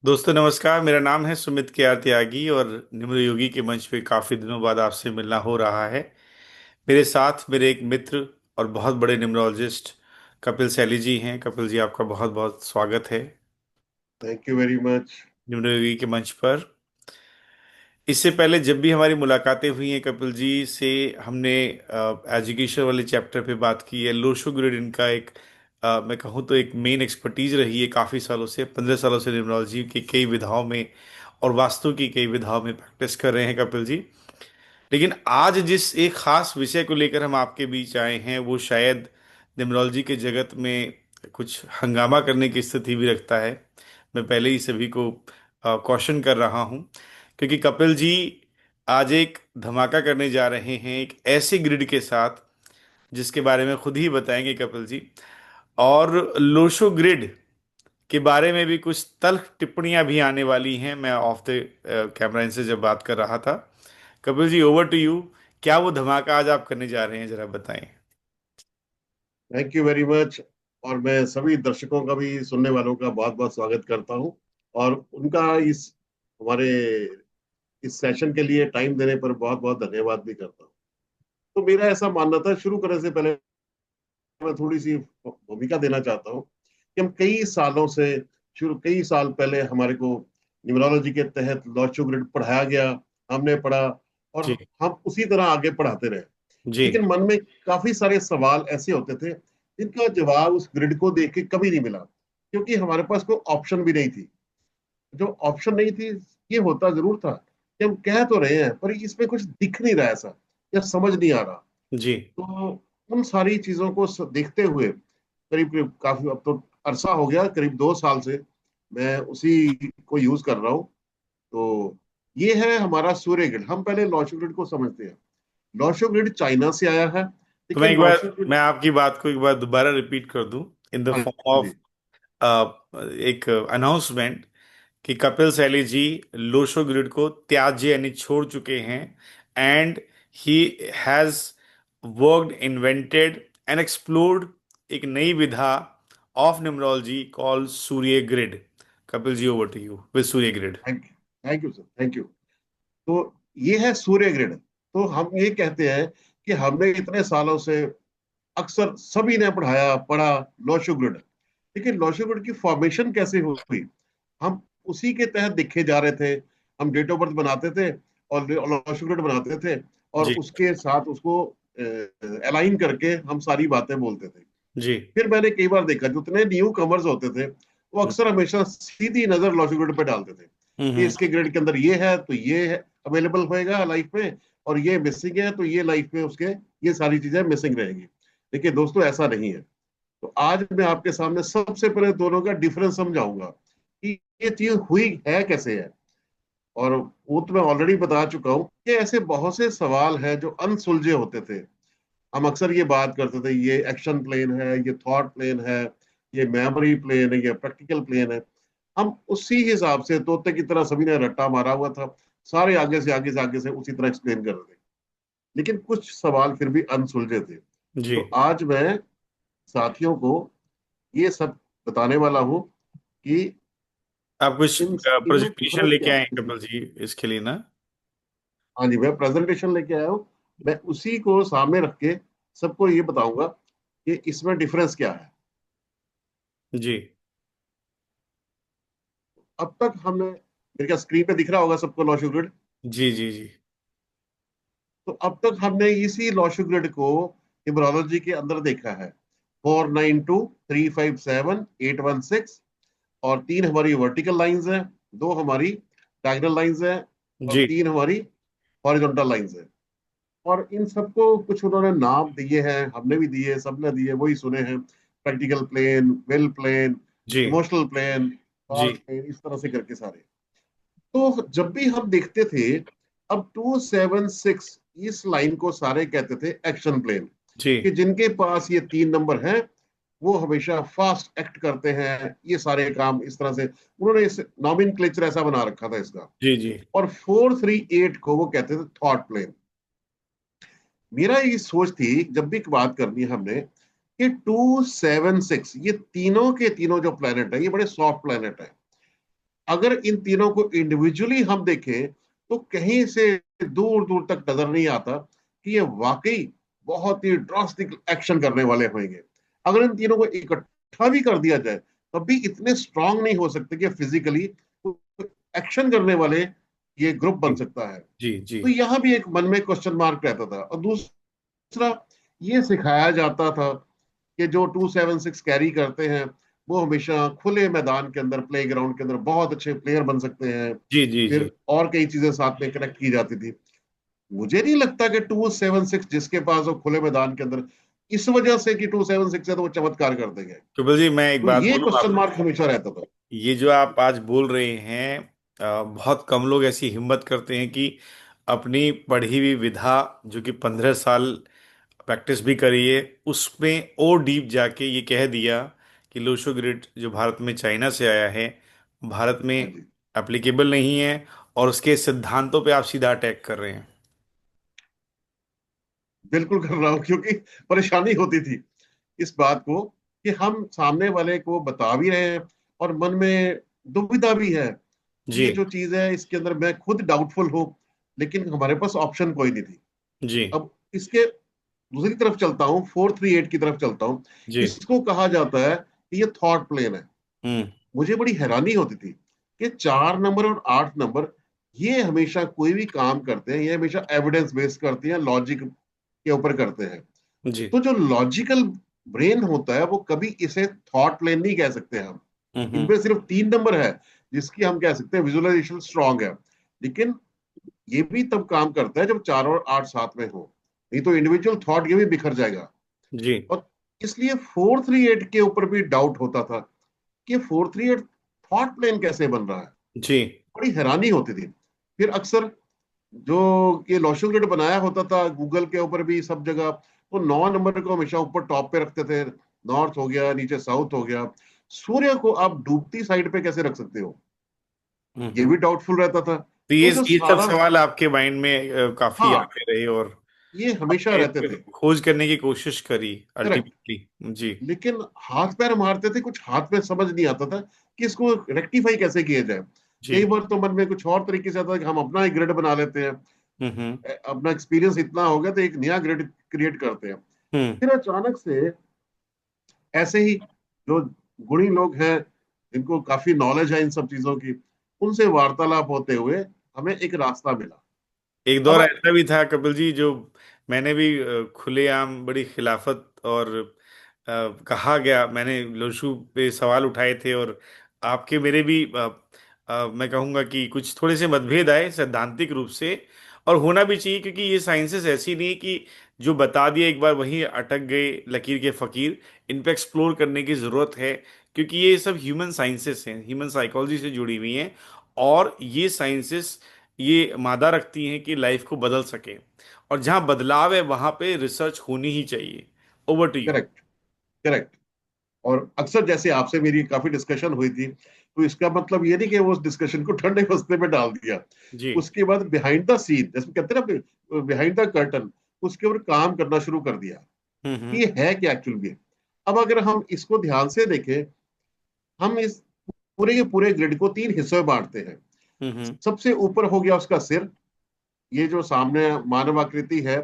दोस्तों नमस्कार। मेरा नाम है सुमित के आर त्यागी और निम्र योगी के मंच पे काफी दिनों बाद आपसे मिलना हो रहा है। मेरे साथ मेरे एक मित्र और बहुत बड़े निम्रोलॉजिस्ट कपिल सैली जी हैं। कपिल जी, आपका बहुत बहुत स्वागत है थैंक यू वेरी मच। निम्र योगी के मंच पर। इससे पहले जब भी हमारी मुलाकातें हुई हैं कपिल जी से, हमने एजुकेशन वाले चैप्टर पे बात की है। लोशो ग्रिड इनका एक मैं कहूँ तो एक मेन एक्सपर्टीज रही है काफ़ी सालों से, 15 सालों से न्यूमरोलॉजी की कई विधाओं में और वास्तु की कई विधाओं में प्रैक्टिस कर रहे हैं कपिल जी। लेकिन आज जिस एक खास विषय को लेकर हम आपके बीच आए हैं वो शायद न्यूमरोलॉजी के जगत में कुछ हंगामा करने की स्थिति भी रखता है। मैं पहले ही सभी को कॉशन कर रहा हूं, क्योंकि कपिल जी आज एक धमाका करने जा रहे हैं एक ऐसे ग्रिड के साथ जिसके बारे में खुद ही बताएंगे कपिल जी। और लोशो ग्रिड के बारे में भी कुछ तल्ख टिप्पणियां भी आने वाली हैं। मैं ऑफ द कैमरा इनसे जब बात कर रहा था। Kapil ji, over to you. क्या वो धमाका आज आप करने जा रहे हैं, जरा बताएं। Thank you very much. और मैं सभी दर्शकों का भी, सुनने वालों का बहुत बहुत स्वागत करता हूं। और उनका इस हमारे इस सेशन के लिए टाइम देने पर बहुत बहुत धन्यवाद भी करता हूं। तो मेरा ऐसा मानना था, शुरू करने से पहले मैं थोड़ी सी भूमिका देना चाहता हूं कि हम कई सालों से, शुरू कई साल पहले हमारे को न्यूमरोलॉजी के तहत लॉचो ग्रिड पढ़ाया गया। हमने पढ़ा और जी। हम उसी तरह आगे पढ़ाते रहे। जी। लेकिन मन में काफी सारे सवाल ऐसे होते थे जिनका जवाब उस ग्रिड को देख के कभी नहीं मिला, क्योंकि हमारे पास कोई ऑप्शन भी नहीं थी। जो ऑप्शन नहीं थी, ये होता जरूर था कि हम कह तो रहे हैं पर इसमें कुछ दिख नहीं रहा ऐसा, या समझ नहीं आ रहा। जी। तो उन सारी चीजों को देखते हुए करीब करीब काफी, अब तो अरसा हो गया, करीब 2 साल से मैं उसी को यूज कर रहा हूँ। तो ये है हमारा सूर्य ग्रिड। हम पहले लॉशो ग्रिड को समझते हैं। लॉशो ग्रिड चाइना से आया है, तो मैं लेकिन एक लॉशो बार ग्रिड, मैं आपकी बात को एक बार दोबारा रिपीट कर दूं इन द हाँ फॉर्म ऑफ जी, एक अनाउंसमेंट कि कपिल सैली जी लोशो ग्रिड को त्याज्य यानी छोड़ चुके हैं। And he has worked, invented and explored एक नई विधा of numerology called Surya grid. Kapil ji, over to you with Surya grid. Thank you sir, thank you. तो ये है सूर्य ग्रिड। तो हम ये कहते हैं कि हमने इतने सालों से, अक्सर सभी ने पढ़ा लॉशो ग्रिड। लेकिन लॉशो ग्रिड की फॉर्मेशन कैसे हुई, हम उसी के तहत दिखे जा रहे थे। हम डेट ऑफ बर्थ बनाते थे और लॉशो ग्रिड बनाते थे, और जी। उसके साथ उसको अलाइन करके हम सारी बातें बोलते थे। जी। फिर मैंने कई बार देखा जितने न्यू कमर्स होते थे वो हम्म। अक्सर हमेशा सीधी नजर लॉजिक ग्रिड पे डालते थे कि हम्म। इसके ग्रिड के अंदर ये है तो ये अवेलेबल होएगा लाइफ में, और ये मिसिंग है तो ये लाइफ में उसके ये सारी चीजें मिसिंग रहेंगी। देखिए दोस्तों, ऐसा नहीं है। तो आज मैं आपके सामने सबसे पहले दोनों का डिफरेंस समझाऊंगा कि ये चीज हुई है कैसे है। और वो तो मैं ऑलरेडी बता चुका हूं कि ऐसे बहुत से सवाल हैं जो अनसुलझे होते थे। हम अक्सर ये बात करते थे, ये एक्शन प्लेन है, ये थॉट प्लेन है, ये मेमोरी प्लेन है, ये प्रैक्टिकल प्लेन है। हम उसी हिसाब से तोते की तरह सभी ने रट्टा मारा हुआ था, सारे आगे से उसी तरह एक्सप्लेन कर रहे थे। लेकिन कुछ सवाल फिर भी अनसुलझे थे। जी। तो आज मैं साथियों को ये सब बताने वाला हूं कि आप कुछ इनमें प्रेजेंटेशन डिफरेंस लेके क्या आए हैं है जी। कपिल जी इसके लिए ना? हाँ जी, मैं प्रेजेंटेशन लेके आया हूँ। मैं उसी को सामने रख के सबको ये बताऊंगा कि इसमें डिफरेंस क्या है। जी। अब तक हमने, मेरे क्या स्क्रीन पे दिख रहा होगा सबको लॉजिक ग्रिड? जी। जी। जी। तो अब तक हमने इसी लॉजिक ग्रिड को न्यूमरोलॉजी के अंदर देखा है। 492 357 816, और तीन हमारी वर्टिकल लाइंस हैं, दो हमारी डायगोनल लाइंस हैं, और जी। तीन हमारी हॉरिजॉन्टल लाइंस हैं। और इन सबको कुछ उन्होंने नाम दिए हैं, हमने भी दिए, सबने दिए, वही सुने हैं। प्रैक्टिकल प्लेन, विल प्लेन, जी। इमोशनल प्लेन, जी। थॉट प्लेन, इस तरह से करके सारे। तो जब भी हम देखते थे, अब 276 इस लाइन को सारे कहते थे एक्शन प्लेन, जी। कि जिनके पास ये 3 नंबर हैं वो हमेशा फास्ट एक्ट करते हैं, ये सारे काम इस तरह से उन्होंने इस नॉमेनक्लेचर ऐसा बना रखा था इसका। जी। जी। और 438 को वो कहते थे थॉट प्लेन। मेरा ये सोच थी, जब भी बात करनी है हमने, कि 276 ये तीनों के तीनों जो प्लेनेट है ये बड़े सॉफ्ट प्लेनेट है। अगर इन तीनों को इंडिविजुअली हम देखें तो कहीं से दूर दूर तक नजर नहीं आता कि ये वाकई बहुत ही ड्रास्टिक एक्शन करने वाले होंगे। अगर इन तीनों को इकट्ठा भी कर दिया जाए तब भी इतने स्ट्रांग नहीं हो सकते कि फिजिकली एक्शन करने वाले ये ग्रुप जी बन सकता है। जी जी तो यहां भी एक मन में क्वेश्चन मार्क रहता था। और दूसरा, ये सिखाया जाता था कि जो 276 कैरी करते हैं वो हमेशा खुले मैदान के अंदर, प्ले ग्राउंड के अंदर बहुत अच्छे प्लेयर बन सकते हैं। जी जी जी। फिर और कई चीजें साथ में कनेक्ट की जाती थी। मुझे नहीं लगता कि 276 जिसके पास हो खुले मैदान के अंदर, इस वजह से कि 276 है तो वो चमत्कार कर देंगे। कपिल जी, मैं एक तो बात ये बोलूं क्वेश्चन आप, मार्क हमेशा रहता था। ये जो आप आज बोल रहे हैं, बहुत कम लोग ऐसी हिम्मत करते हैं कि अपनी पढ़ी हुई विधा, जो कि 15 साल प्रैक्टिस भी करी है, उसमें और डीप जाके ये कह दिया कि लोशो ग्रिड जो भारत में चाइना से आया है, भारत में हाँ जी, एप्लीकेबल नहीं है, और उसके सिद्धांतों पे आप सीधा अटैक कर रहे हैं। बिल्कुल कर रहा हूं, क्योंकि परेशानी होती थी इस बात को कि हम सामने वाले को बता भी रहे हैं और मन में दुविधा भी है कि जी ये जो चीज है इसके अंदर मैं खुद डाउटफुल हूं, लेकिन हमारे पास ऑप्शन कोई नहीं थी। जी अब इसके दूसरी तरफ चलता हूँ, 438 की तरफ चलता हूँ। जी। इसको कहा जाता है कि ये थॉट प्लेन है। हम्म। मुझे बड़ी हैरानी होती थी कि 4 नंबर और 8 नंबर ये हमेशा कोई भी काम करते हैं, ये हमेशा एविडेंस बेस्ड करते हैं, लॉजिक के ऊपर करते हैं। जी। तो जो लॉजिकल ब्रेन होता है वो कभी इसे थॉट प्लेन नहीं कह सकते हम। हम्म। इनपे सिर्फ 3 नंबर है जिसकी हम कह सकते हैं विजुअलाइजेशन स्ट्रांग है। लेकिन ये भी तब काम करता है जब 4 और 8 साथ में हो, नहीं तो इंडिविजुअल थॉट ये भी बिखर जाएगा। जी और इसलिए 438 के ऊपर भी डाउट होता था कि 438 थॉट प्लेन कैसे बन रहा है। जी। बड़ी हैरानी होती थी। फिर अक्सर जो ये लॉशो ग्रिड बनाया होता था गूगल के ऊपर भी सब जगह, तो 9 नंबर को हमेशा ऊपर टॉप पे रखते थे। नॉर्थ हो गया, नीचे साउथ हो गया। सूर्य को आप डूबती साइड पे कैसे रख सकते हो, ये हम्म। भी डाउटफुल रहता था। तो तो जो ये सब सारा, सवाल आपके माइंड में काफी हाँ, आते रहे, और ये हमेशा आपने रहते फिर थे। खोज करने की कोशिश करी करेक्ट। अल्टीमेटली। जी लेकिन हाथ पैर मारते थे, कुछ हाथ में समझ नहीं आता था कि इसको रेक्टिफाई कैसे किया जाए। कई जी। बार तो मन में कुछ और तरीके से आता था कि हम अपना ही ग्रिड बना लेते हैं। हम्म। अपना एक्सपीरियंस इतना हो गया तो एक नया ग्रिड क्रिएट करते हैं। हम्म। फिर अचानक से ऐसे ही जो गुणी लोग हैं जिनको काफी नॉलेज है इन सब चीजों की, उनसे वार्तालाप होते हुए हमें एक रास्ता मिला। एक दौर अब ऐसा भी था कपिल जी, जो मैंने भी खुलेआम बड़ी खिलाफत और कहा गया, मैंने लोशु पे सवाल उठाए थे, और आपके मेरे भी मैं कहूँगा कि कुछ थोड़े से मतभेद आए सैद्धांतिक रूप से। और होना भी चाहिए, क्योंकि ये साइंसेस ऐसी नहीं कि जो बता दिया एक बार वहीं अटक गए लकीर के फकीर। इन पे एक्सप्लोर करने की ज़रूरत है, क्योंकि ये सब ह्यूमन साइंसेस हैं, ह्यूमन साइकोलॉजी से जुड़ी हुई हैं। और ये साइंसेस ये मादा रखती हैं कि लाइफ को बदल सके, और जहां बदलाव है वहां पे रिसर्च होनी ही चाहिए। Over to you. Correct, correct. और अक्सर जैसे आपसे मेरी काफी डिस्कशन हुई थी, तो इसका मतलब ये नहीं कि वो उस डिस्कशन को ठंडे बस्ते में डाल दिया। जी। उसके बाद बिहाइंड द सीन, जैसे कहते हैं ना, बिहाइंड द कर्टन, उसके ऊपर काम करना शुरू कर दिया कि हम्म। ये है क्या एक्चुअल में। अब अगर हम इसको ध्यान से देखें, हम इस पूरे के पूरे ग्रिड को 3 हिस्सों में बांटते हैं। हम्म। सबसे ऊपर हो गया उसका सिर, ये जो सामने मानव आकृति है,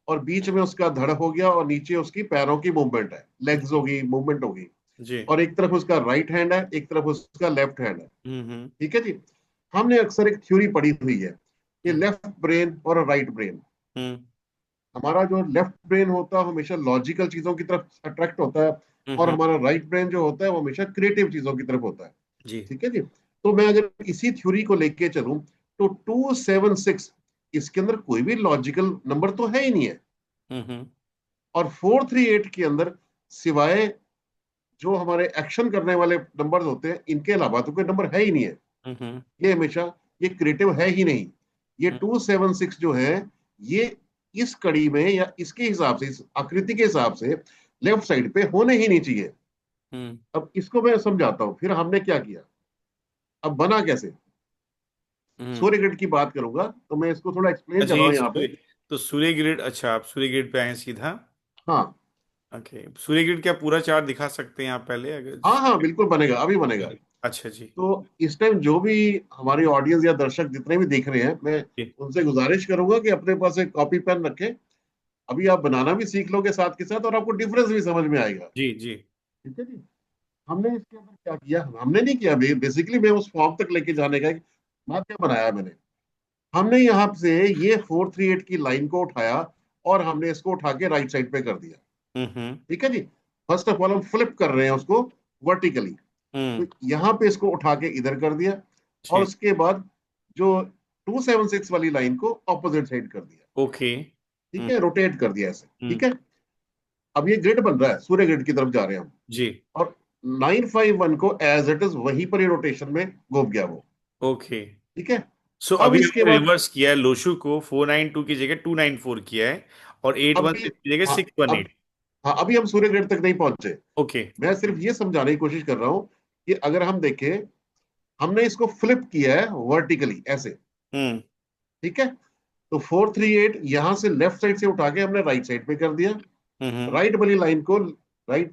और बीच में उसका धड़ हो गया, और नीचे उसकी पैरों की मूवमेंट है, लेग्स जी होगी, मूवमेंट होगी। जी। और एक तरफ उसका राइट हैंड है, एक तरफ उसका लेफ्ट हैंड है। हम्म। ठीक है जी। हमने अक्सर एक थ्योरी पढ़ी हुई है कि हम्म। लेफ्ट ब्रेन और राइट ब्रेन। हम्म। हमारा जो लेफ्ट ब्रेन होता है वो हमेशा लॉजिकल चीजों की तरफ अट्रैक्ट होता है, और हम्म। हमारा राइट ब्रेन जो होता है वो हमेशा क्रिएटिव चीजों की तरफ होता है। जी। ठीक है जी। तो मैं अगर इसी थ्योरी को लेके चलूं तो 276 इसके अंदर कोई भी लॉजिकल नंबर तो है ही नहीं है। हम्म। और 438 के अंदर सिवाय जो हमारे एक्शन करने वाले नंबर्स होते हैं इनके अलावा तो कोई नंबर है ही नहीं है। हम्म। ये हमेशा ये क्रिएटिव है ही नहीं। ये 276 जो है, ये इस कड़ी में या इसके हिसाब से, इस आकृति के हिसाब से लेफ्ट साइड पे होने ही नहीं चाहिए। हम्म। अब इसको मैं समझाता हूं फिर हमने क्या किया, अब बना कैसे। हम्म। सूर्य ग्रिड की बात करूंगा तो मैं इसको थोड़ा एक्सप्लेन अच्छा, कर रहा ये हूं यहाँ पे। सूर्य, तो सूर्य ग्रिड, अच्छा आप सूर्य ग्रिड पे आए सीधा। हाँ, ओके, सूर्य ग्रिड क्या पूरा चार्ट दिखा सकते हैं आप पहले, अगर? हाँ, हाँ, बिल्कुल बनेगा, अभी बनेगा। अच्छा जी। तो इस टाइम जो भी हमारी ऑडियंस या दर्शक जितने भी देख रहे हैं, मैं जी उनसे गुजारिश करूंगा कि अपने पास एक कॉपी पेन रखें। अभी आप बनाना भी सीख लोगे साथ के साथ, और आपको डिफरेंस भी समझ में आएगा। जी जी। ठीक है जी। हमने इसके अंदर क्या किया, हमने नहीं किया, बेसिकली मैं उस फॉर्म तक लेके जाने का माध्यम बनाया मैंने। हमने यहाँ से ये 438 की लाइन को उठाया और हमने इसको उठा के राइट साइड पे कर दिया। हम्म। ठीक है जी। फर्स्ट ऑफ ऑल हम फ्लिप कर रहे हैं उसको वर्टिकली। तो हम्म। यहाँ पे इसको उठा के इधर कर दिया, और जी। उसके बाद जो 276 वाली लाइन को ऑपोजिट साइड कर दिया। ओके। ठीक हम्म। है, रोटेट कर दिया ऐसे। ठीक हम्म। है। अब ये ग्रिड बन रहा है, सूर्य ग्रिड की तरफ जा रहे हैं हम। जी। और 951 को एज इट इज वहीं पर ही रोटेशन में घूम गया वो। ओके। ठीक है। सो अब अभी इसके हमने बाद रिवर्स किया है, लोशु को 492 की जगह 294 किया है, और अभी 816 की जगह हाँ, अब 618। हाँ, अभी हम सूर्य ग्रिड तक नहीं पहुंचे। ओके। मैं सिर्फ ये समझाने की कोशिश कर रहा हूं कि अगर हम देखें, हमने इसको फ्लिप किया है वर्टिकली ऐसे। हम्म। ठीक है। तो 438 यहां से लेफ्ट साइड से उठा के हमने राइट साइड पे कर दिया। हम्म। राइट वाली लाइन को राइट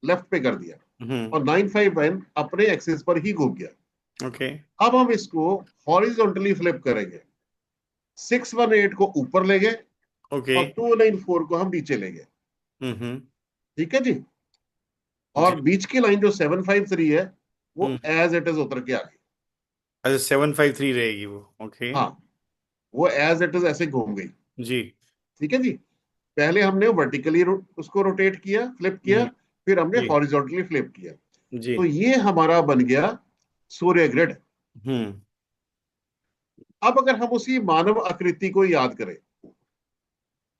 लेफ्ट पे कर दिया। हम्म। और 951 अपने एक्सिस पर ही घूम गया। ओके। अब हम इसको हॉरिजॉन्टली फ्लिप करेंगे। 618 को ऊपर ले गए ओके। और 294 को हम नीचे ले गए। हम्म। ठीक है जी। जी। और बीच की लाइन जो 753 है, वो हम्म। एज इट इज उतर के आ गई। अच्छा, 753 रहेगी वो। ओके। हाँ, वो एज इट इज ऐसे घूम गई। जी। ठीक है जी। पहले हमने वर्टिकली उसको रोटेट किया, फ्लिप किया, हम्म। फिर हमने जी। हॉरिजॉन्टली फ्लिप किया। जी। तो ये हमारा बन गया सूर्य ग्रिड। हम्म। अब अगर हम उसी मानव आकृति को याद करें,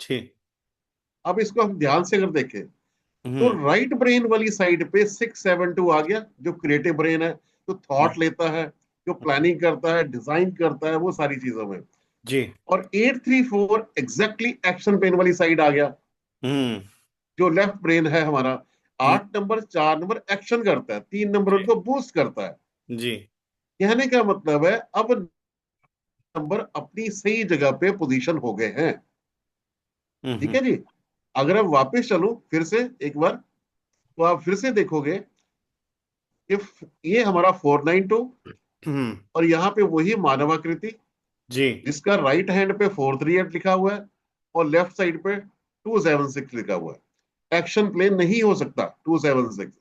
ठीक। अब इसको हम ध्यान से अगर देखें, तो हम्म। राइट ब्रेन वाली साइड पे 672 आ गया, जो क्रिएटिव ब्रेन है, जो हम्म। थॉट लेता है, जो प्लानिंग करता है, डिजाइन करता है, वो सारी चीजों में। जी। और 834 एग्जैक्टली एक्शन ब्रेन वाली साइड आ गया, हम्म। जो लेफ्ट ब्रेन है हमारा। हम्म। 8 नंबर, 4 नंबर एक्शन करता है, 3 नंबर जी। उनको बूस्ट करता है। जी। कहने का मतलब है अब नंबर अपनी सही जगह पे पोजीशन हो गए हैं। ठीक हम्म। है जी। अगर हम वापस चलूं फिर से एक बार, तो आप फिर से देखोगे कि ये हमारा 492, हम्म। और यहाँ पे वही मानवाकृति, जी। जिसका राइट हैंड पे 438 लिखा हुआ है और लेफ्ट साइड पे 276 लिखा हुआ है। एक्शन प्लेन नहीं हो सकता 276।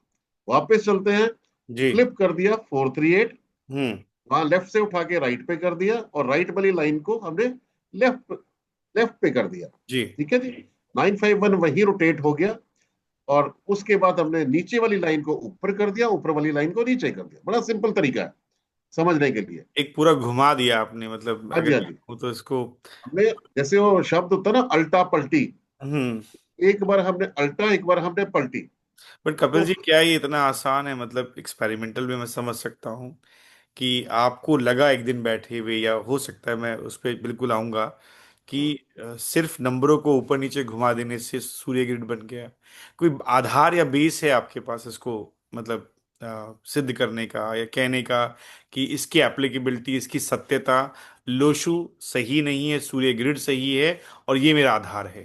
वापस चलते हैं। जी। फ्लिप कर दिया 438, हम्म। वहां लेफ्ट से उठा के राइट पे कर दिया, और राइट वाली लाइन को हमने लेफ्ट लेफ्ट पे कर दिया। जी। ठीक है जी। 951 वही रोटेट हो गया, और उसके बाद हमने नीचे वाली लाइन को ऊपर कर दिया, ऊपर वाली लाइन को नीचे कर दिया। बड़ा सिंपल तरीका है समझने के लिए। एक पूरा घुमा दिया आपने, मतलब हाँ अगर जी, हाँ मैं जी। कहूं तो इसको। हमने, जैसे वो शब्द होता है ना, अल्टा पलटी, हम्म। एक बार हमने अल्टा, एक बार हमने पलटी। बट कपिल तो जी, क्या ये इतना आसान है? मतलब एक्सपेरिमेंटल भी मैं समझ सकता हूँ कि आपको लगा एक दिन बैठे हुए, या हो सकता है, मैं उस पर बिल्कुल आऊंगा कि सिर्फ नंबरों को ऊपर नीचे घुमा देने से सूर्य ग्रिड बन गया। कोई आधार या बेस है आपके पास इसको, मतलब सिद्ध करने का या कहने का कि इसकी एप्लीकेबिलिटी, इसकी सत्यता, लोशु सही नहीं है, सूर्य ग्रिड सही है, और ये मेरा आधार है?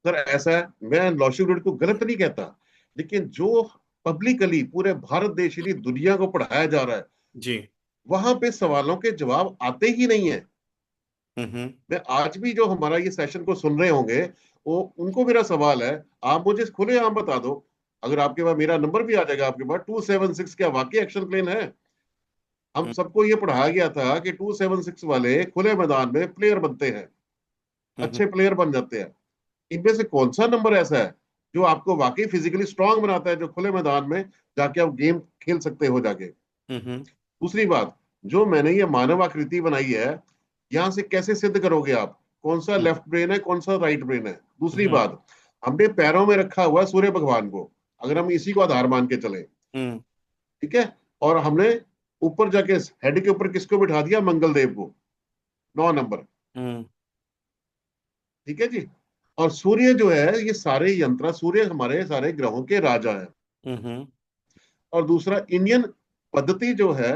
सर ऐसा है, मैं लॉजिक ग्रिड को गलत नहीं कहता, लेकिन जो पब्लिकली पूरे भारत देश यानी दुनिया को पढ़ाया जा रहा है, जी। वहां पे सवालों के जवाब आते ही नहीं है। हम्म। मैं आज भी जो हमारा ये सेशन को सुन रहे होंगे, वो उनको मेरा सवाल है, आप मुझे खुले आम बता दो। अगर आपके पास मेरा नंबर भी आ जाएगा आपके पास, 276 क्या वाकई एक्शन प्लेन है? हम हम्म। सबको ये पढ़ाया गया था कि 276 वाले खुले मैदान में प्लेयर बनते हैं, हम्म। अच्छे प्लेयर बन जाते हैं। इनमें से कौन सा नंबर ऐसा है जो आपको वाकई फिजिकली स्ट्रांग बनाता है, जो खुले मैदान में जाके आप गेम खेल सकते हो जाके? हम्म। दूसरी बात, जो मैंने ये मानव आकृति बनाई है, यहां से कैसे सिद्ध करोगे आप कौन सा हम्म। लेफ्ट ब्रेन है, कौन सा राइट ब्रेन है? दूसरी हम्म। बात, हमने पैरों में रखा हुआ सूर्य भगवान को, अगर हम इसी को आधार मान के चले। हम्म। ठीक है। और हमने ऊपर जाके हेड के ऊपर किसको बिठा दिया? मंगल देव को, 9 नंबर। हम्म। ठीक है जी। और सूर्य जो है, ये सारे यंत्र, सूर्य हमारे सारे ग्रहों के राजा है। हम्म। और दूसरा, इंडियन पद्धति जो है,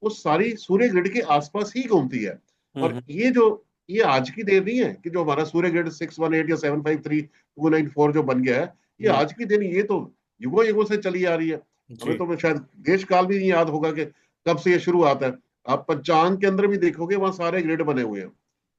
वो सारी सूर्य ग्रिड के आसपास ही घूमती है। और हम्म। ये आज की देर नहीं है कि जो हमारा सूर्य ग्रिड 618 या 753 294 जो बन गया है, ये हम्म। आज की देर, ये तो युगों युगों से चली आ रही है। हमें जी। तो शायद देश काल भी नहीं याद होगा कि कब से ये शुरू आता है। आप पंचांग के अंदर भी देखोगे वहां सारे ग्रिड बने हुए हैं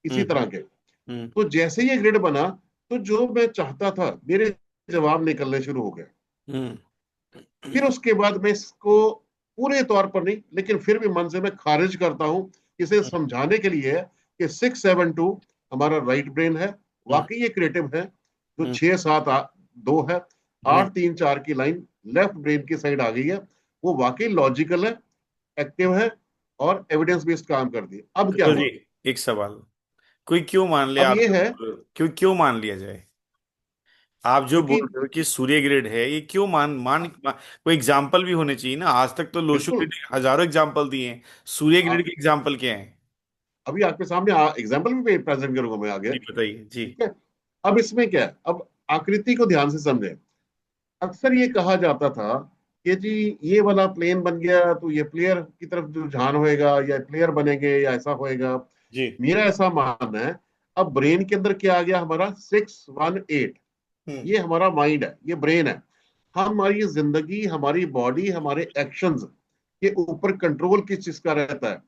इसी तरह हम्म। के। हम्म। तो जैसे ये ग्रिड बना, तो जो मैं चाहता था मेरे जवाब निकलने शुरू हो गए। हम्म। फिर उसके बाद मैं इसको पूरे तौर पर नहीं, लेकिन फिर भी मन से मैं खारिज करता हूं, इसे समझाने के लिए कि 672 हमारा राइट ब्रेन है, हम्म। वाकई ये क्रिएटिव है। जो हम्म। 6 7 2 है, हम्म। 8 3 4 की लाइन लेफ्ट ब्रेन की साइड आ गई है, वो वाकई लॉजिकल है, एक्टिव है, और एविडेंस बेस्ड काम करती है। अब क्या कपिल जी, हुआ? एक सवाल, कोई क्यों मान ले अब आप ये जो है, क्यों क्यों मान लिया जाए? आप जो बोल क्योंकि रहे हो कि सूर्य ग्रिड है, ये क्यों कोई एग्जाम्पल भी होने चाहिए ना। आज तक तो लोशो बिल्कुल, ग्रिड के हजारों एग्जाम्पल दिए हैं, सूर्य ग्रिड आ, के एग्जाम्पल क्या है? अभी आपके सामने एग्जाम्पल भी प्रेजेंट करूंगा मैं आगे। जी बताइए जी। ठीक है। अब इसमें क्या है, अब आकृति को ध्यान से समझें। अक्सर ये कहा जाता था कि जी ये वाला प्लेन बन गया तो ये प्लेयर की तरफ रुझान होएगा, या प्लेयर बनेंगे, या ऐसा होएगा। जी। मेरा ऐसा मानना है, अब ब्रेन के अंदर क्या आ गया हमारा 618, हम्म। ये हमारा माइंड है, ये ब्रेन है। हमारी जिंदगी, हमारी बॉडी, हमारे एक्शंस के ऊपर कंट्रोल किस चीज का रहता है?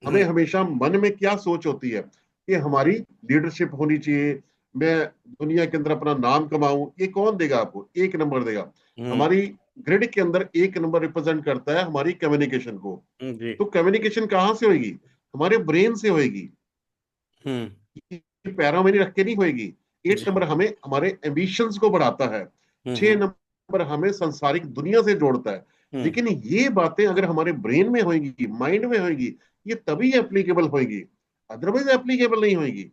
हमें हम्म। हमेशा मन में क्या सोच होती है कि हमारी लीडरशिप होनी चाहिए, मैं दुनिया के अंदर अपना नाम कमाऊं। ये कौन देगा आपको? एक नंबर देगा। हम्म। हमारी ग्रिड के अंदर एक नंबर रिप्रेजेंट करता है हमारी कम्युनिकेशन को। जी। तो कम्युनिकेशन कहाँ से होगी? हमारे ब्रेन से होगी। हम्म। ये पैरों में नहीं रख के नहीं होगी। जी। 8 नंबर हमें हमारे एम्बिशंस को बढ़ाता है। छह हम्म। नंबर हमें संसारिक दुनिया से जोड़ता है। हम्म। लेकिन ये बातें अगर हमारे ब्रेन में होंगी, माइंड में होंगी, ये तभी एप्लीकेबल होंगी, अदरवाइज एप्लीकेबल नहीं होंगी।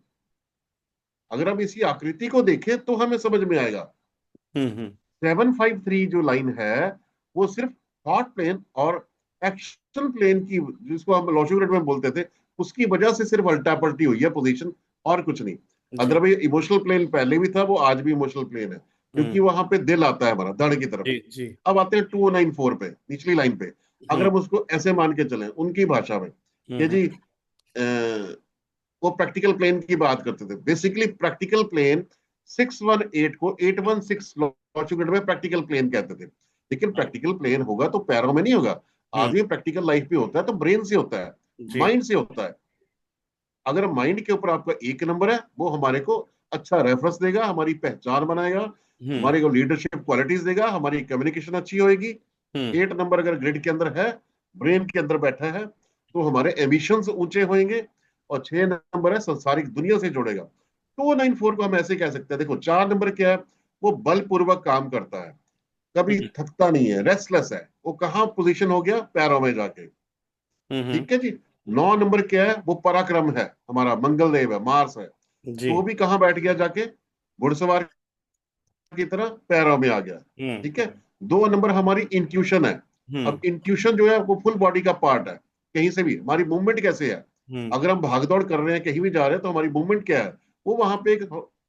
अगर हम इसी आकृति को देखें तो हमें समझ में आएगा। हम्म। हम्म। 753 जो लाइन है, वो सिर्फ थॉट प्लेन और एक्शन प्लेन की, जिसको हम लॉजिक में बोलते थे, उसकी वजह से सिर्फ अल्टा पलटी हुई है पोजीशन, और कुछ नहीं। जी। अदरवाइज इमोशनल प्लेन पहले भी था, वो आज भी इमोशनल प्लेन है, हम्म। क्योंकि वहां पे दिल आता है हमारा धड़ की तरफ। जी। जी। अब आते हैं 2094 पे, निचली लाइन पे। अगर हम्म। हम उसको ऐसे मान के चलें उनकी भाषा में कि हम्म। जी वो प्रैक्टिकल प्लेन की बात करते थे। बेसिकली प्रैक्टिकल प्लेन 618 को 816 लॉजिक में प्रैक्टिकल प्लेन कहते थे। लेकिन प्रैक्टिकल प्लेन होगा तो पैरों में नहीं होगा। हम्म। आदमी प्रैक्टिकल लाइफ में होता है तो ब्रेन से होता है, जी। माइंड से होता है। अगर माइंड के ऊपर आपका एक नंबर है, वो हमारे को अच्छा रेफरेंस देगा, हमारी पहचान बनाएगा, हम्म। हमारे को लीडरशिप क्वालिटीज देगा, हमारी कम्युनिकेशन अच्छी होगी। हम्म। 8 नंबर अगर ग्रिड के अंदर है, ब्रेन के अंदर बैठा है, तो हमारे एम्बिशंस ऊंचे होंगे। और 6 नंबर है संसारिक दुनिया से जोड़ेगा। 294 को हम ऐसे कह सकते हैं, देखो 4 नंबर क्या है, वो बलपूर्वक काम करता है, कभी हम्म। थकता नहीं है, रेस्टलेस है। वो कहाँ पोजीशन हो गया? पैरों में जाके। हम्म। ठीक है जी। 9 नंबर क्या है? वो पराक्रम है, हमारा मंगल देव है, मार्स है। जी। तो वो भी कहाँ बैठ गया जाके? घुड़सवार की तरह पैरों में आ गया। हम्म। ठीक है। 2 नंबर हमारी इंट्यूशन है। हम्म। अब इंट्यूशन जो है वो फुल बॉडी का पार्ट है। कहीं से भी हमारी मूवमेंट कैसे है? हम्म। अगर हम भागदौड़ कर रहे हैं, कहीं भी जा रहे हैं, तो हमारी मूवमेंट क्या है? वो वहां पे एक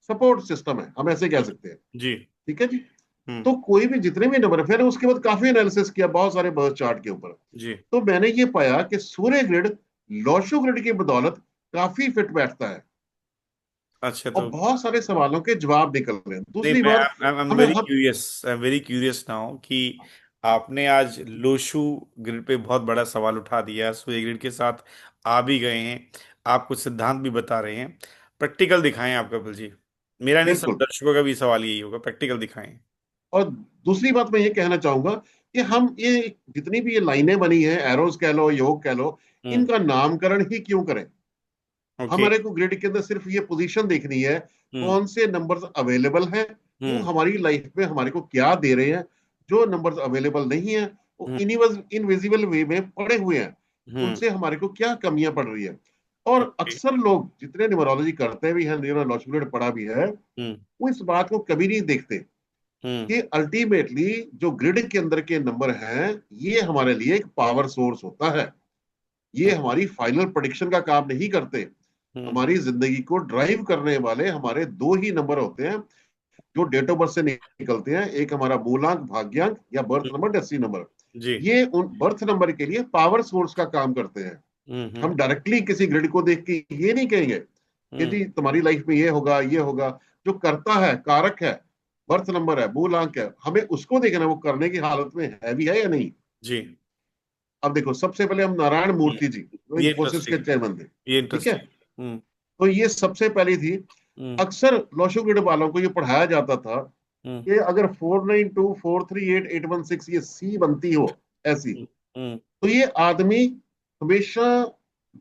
सपोर्ट सिस्टम है, हम ऐसे कह सकते हैं। जी। ठीक है जी। हम्म। तो कोई भी जितने भी नंबर, फिर उसके बाद काफी एनालिसिस किया बहुत सारे बर्थ चार्ट के ऊपर। जी। तो मैंने ये पाया कि सूर्य ग्रिड लोशो ग्रिड की बदौलत काफी फिट बैठता है, अच्छा, और तो बहुत सारे सवालों के जवाब निकल रहे हैं। नहीं, दूसरी मैं बात, आई एम हमें वेरी हम curious, I am very curious now कि आपने आज लोशू ग्रिड पे बहुत बड़ा सवाल उठा दिया, सूर्य ग्रिड के साथ आ भी गए हैं, आप कुछ सिद्धांत भी बता रहे हैं। प्रैक्टिकल दिखाएं आप कपिल जी। मेरा नहीं, सब बिल्कुल। दर्शकों का भी सवाल यही होगा, प्रैक्टिकल दिखाएं। और दूसरी बात मैं ये कहना चाहूंगा कि हम ये जितनी भी ये लाइनें बनी हैं, एरोज कह लो, योग कह लो, हम्म। इनका नामकरण ही क्यों करें? ओके। हमारे को ग्रिड के अंदर सिर्फ ये पोजीशन देखनी है, हम्म। कौन से नंबर्स अवेलेबल हैं, वो हम्म। हमारी लाइफ में हमारे को क्या दे रहे हैं। जो नंबर्स अवेलेबल नहीं है, वो हम्म। इनविजिबल वे में पड़े हुए हैं, हम्म। उनसे हमारे को क्या कमियां पड़ रही है। और ओके। अक्सर लोग जितने न्यूमरोलॉजी करते भी हैं, न्यूरोलॉजी पढ़ा भी है, हम्म। वो इस बात को कभी नहीं देखते हम्म। कि अल्टीमेटली जो ग्रिड के अंदर के नंबर हैं, ये हमारे लिए एक पावर सोर्स होता है। ये हम्म। हमारी फाइनल प्रोडिक्शन का काम नहीं करते। हम्म। हमारी जिंदगी को ड्राइव करने वाले हमारे दो ही नंबर होते हैं, जो डेट ऑफ बर्थ से निकलते हैं। एक हमारा मूलांक, भाग्यांक, या बर्थ हम्म। Number, destiny number. जी। ये उन बर्थ नंबर के लिए पावर सोर्स का काम करते हैं। हम्म। हम्म। हम डायरेक्टली किसी ग्रिड को देख के ये नहीं कहेंगे कि हम्म। जी तुम्हारी लाइफ में ये होगा, ये होगा। जो करता है, कारक है, बर्थ नंबर है, मूलांक है, हमें उसको देखना वो करने की हालत में है भी है या नहीं। जी। अब देखो, सबसे पहले हम नारायण हम्म, मूर्ति जी, जो ये इन्फोसिस के इंटरेस्टिंग चेयरमैन थे, ये ठीक है, इंटरेस्टिंग। हम्म। तो ये सबसे पहली थी। हम्म। अक्सर लॉशो ग्रिड वालों को ये पढ़ाया जाता था हम्म। कि अगर 492438 816 ये सी बनती हो ऐसी, हम्म। हम्म। तो ये आदमी हमेशा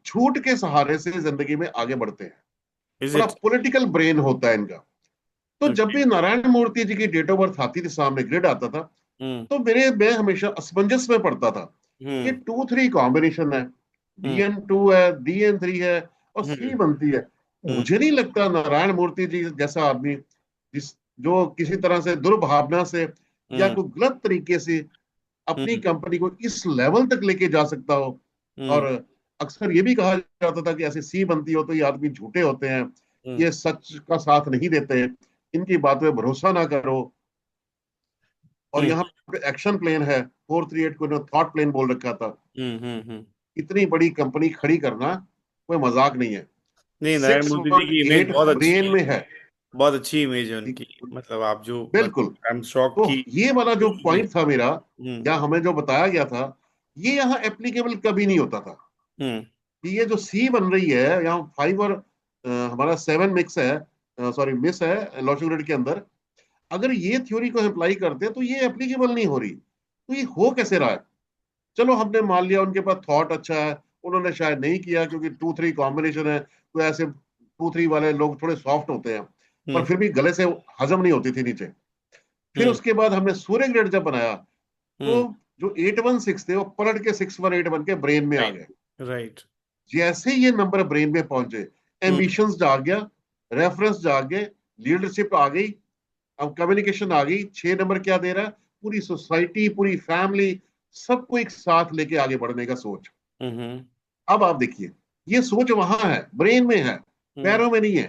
झूठ के सहारे से जिंदगी में आगे बढ़ते हैं। इज बड़ा इट? पॉलिटिकल ब्रेन होता है इनका। तो जब ओके। भी नारायण मूर्ति जी की डेट ऑफ बर्थ आती थी, सामने ग्रिड आता था, हम्म। तो मैं हमेशा असमंजस में पड़ता था। ये हम्म। 2 3 कॉम्बिनेशन है, हम्म। DN2 है, DN3 है, और सी हम्म। बनती है। हम्म। मुझे नहीं लगता नारायण मूर्ति जी जैसा आदमी, जिस जो किसी तरह से दुर्भावना से या हम्म। कोई गलत तरीके से अपनी हम्म। कंपनी को इस लेवल तक लेके जा सकता हो। और हम्म। अक्सर ये भी कहा जाता था कि ऐसे सी बनती हो तो ये आदमी झूठे होते हैं, हम्म। ये सच का साथ नहीं देते हैं, इनकी बात में भरोसा ना करो। और हम्म। यहाँ पे एक्शन प्लान है, 438 को थॉट प्लान बोल रखा था। हम्म। हम्म। इतनी बड़ी कंपनी खड़ी करना कोई मजाक नहीं है। नहीं, नारायण सिक्स मूर्ति जी वन की इमेज एट बहुत अच्छी ब्रेन है। में है। बहुत अच्छी इमेज है उनकी। मतलब आप जो बिल्कुल। आई एम शॉक तो की। ये वाला जो पॉइंट था मेरा, हम्म। या हमें जो बताया गया था, ये यहाँ एप्लीकेबल कभी नहीं होता था। हम्म। कि ये जो सी बन रही है यहाँ 5 और हमारा 7 मिक्स है, सॉरी मिस है लॉजिक ग्रिड के अंदर, अगर ये थ्योरी को अप्लाई करते हैं तो ये एप्लीकेबल नहीं हो रही। तो ये हो कैसे रहा है? चलो हमने मान लिया उनके पास थॉट अच्छा है, उन्होंने शायद नहीं किया क्योंकि 2 3 कॉम्बिनेशन है, तो ऐसे 2 3 वाले लोग थोड़े सॉफ्ट होते हैं, पर हम्म। फिर भी गले से हजम नहीं होती थी नीचे। फिर हम्म। उसके बाद हमने सूर्य ग्रेड जब बनाया, तो हम्म। जो 816 थे वो पलट के 618 बन के ब्रेन में आ राइट। गए। राइट। जैसे ये नंबर ब्रेन में पहुंचे, हम्म। एम्बिशंस जाग गया, रेफरेंस जाग गए, लीडरशिप आ गई, अब कम्युनिकेशन आ गई। 6 नंबर क्या दे रहा है? पूरी सोसाइटी, पूरी फैमिली, सबको एक साथ लेके आगे बढ़ने का सोच। हम्म। अब आप देखिए, ये सोच वहां है, ब्रेन में है, हम्म। पैरों में नहीं है।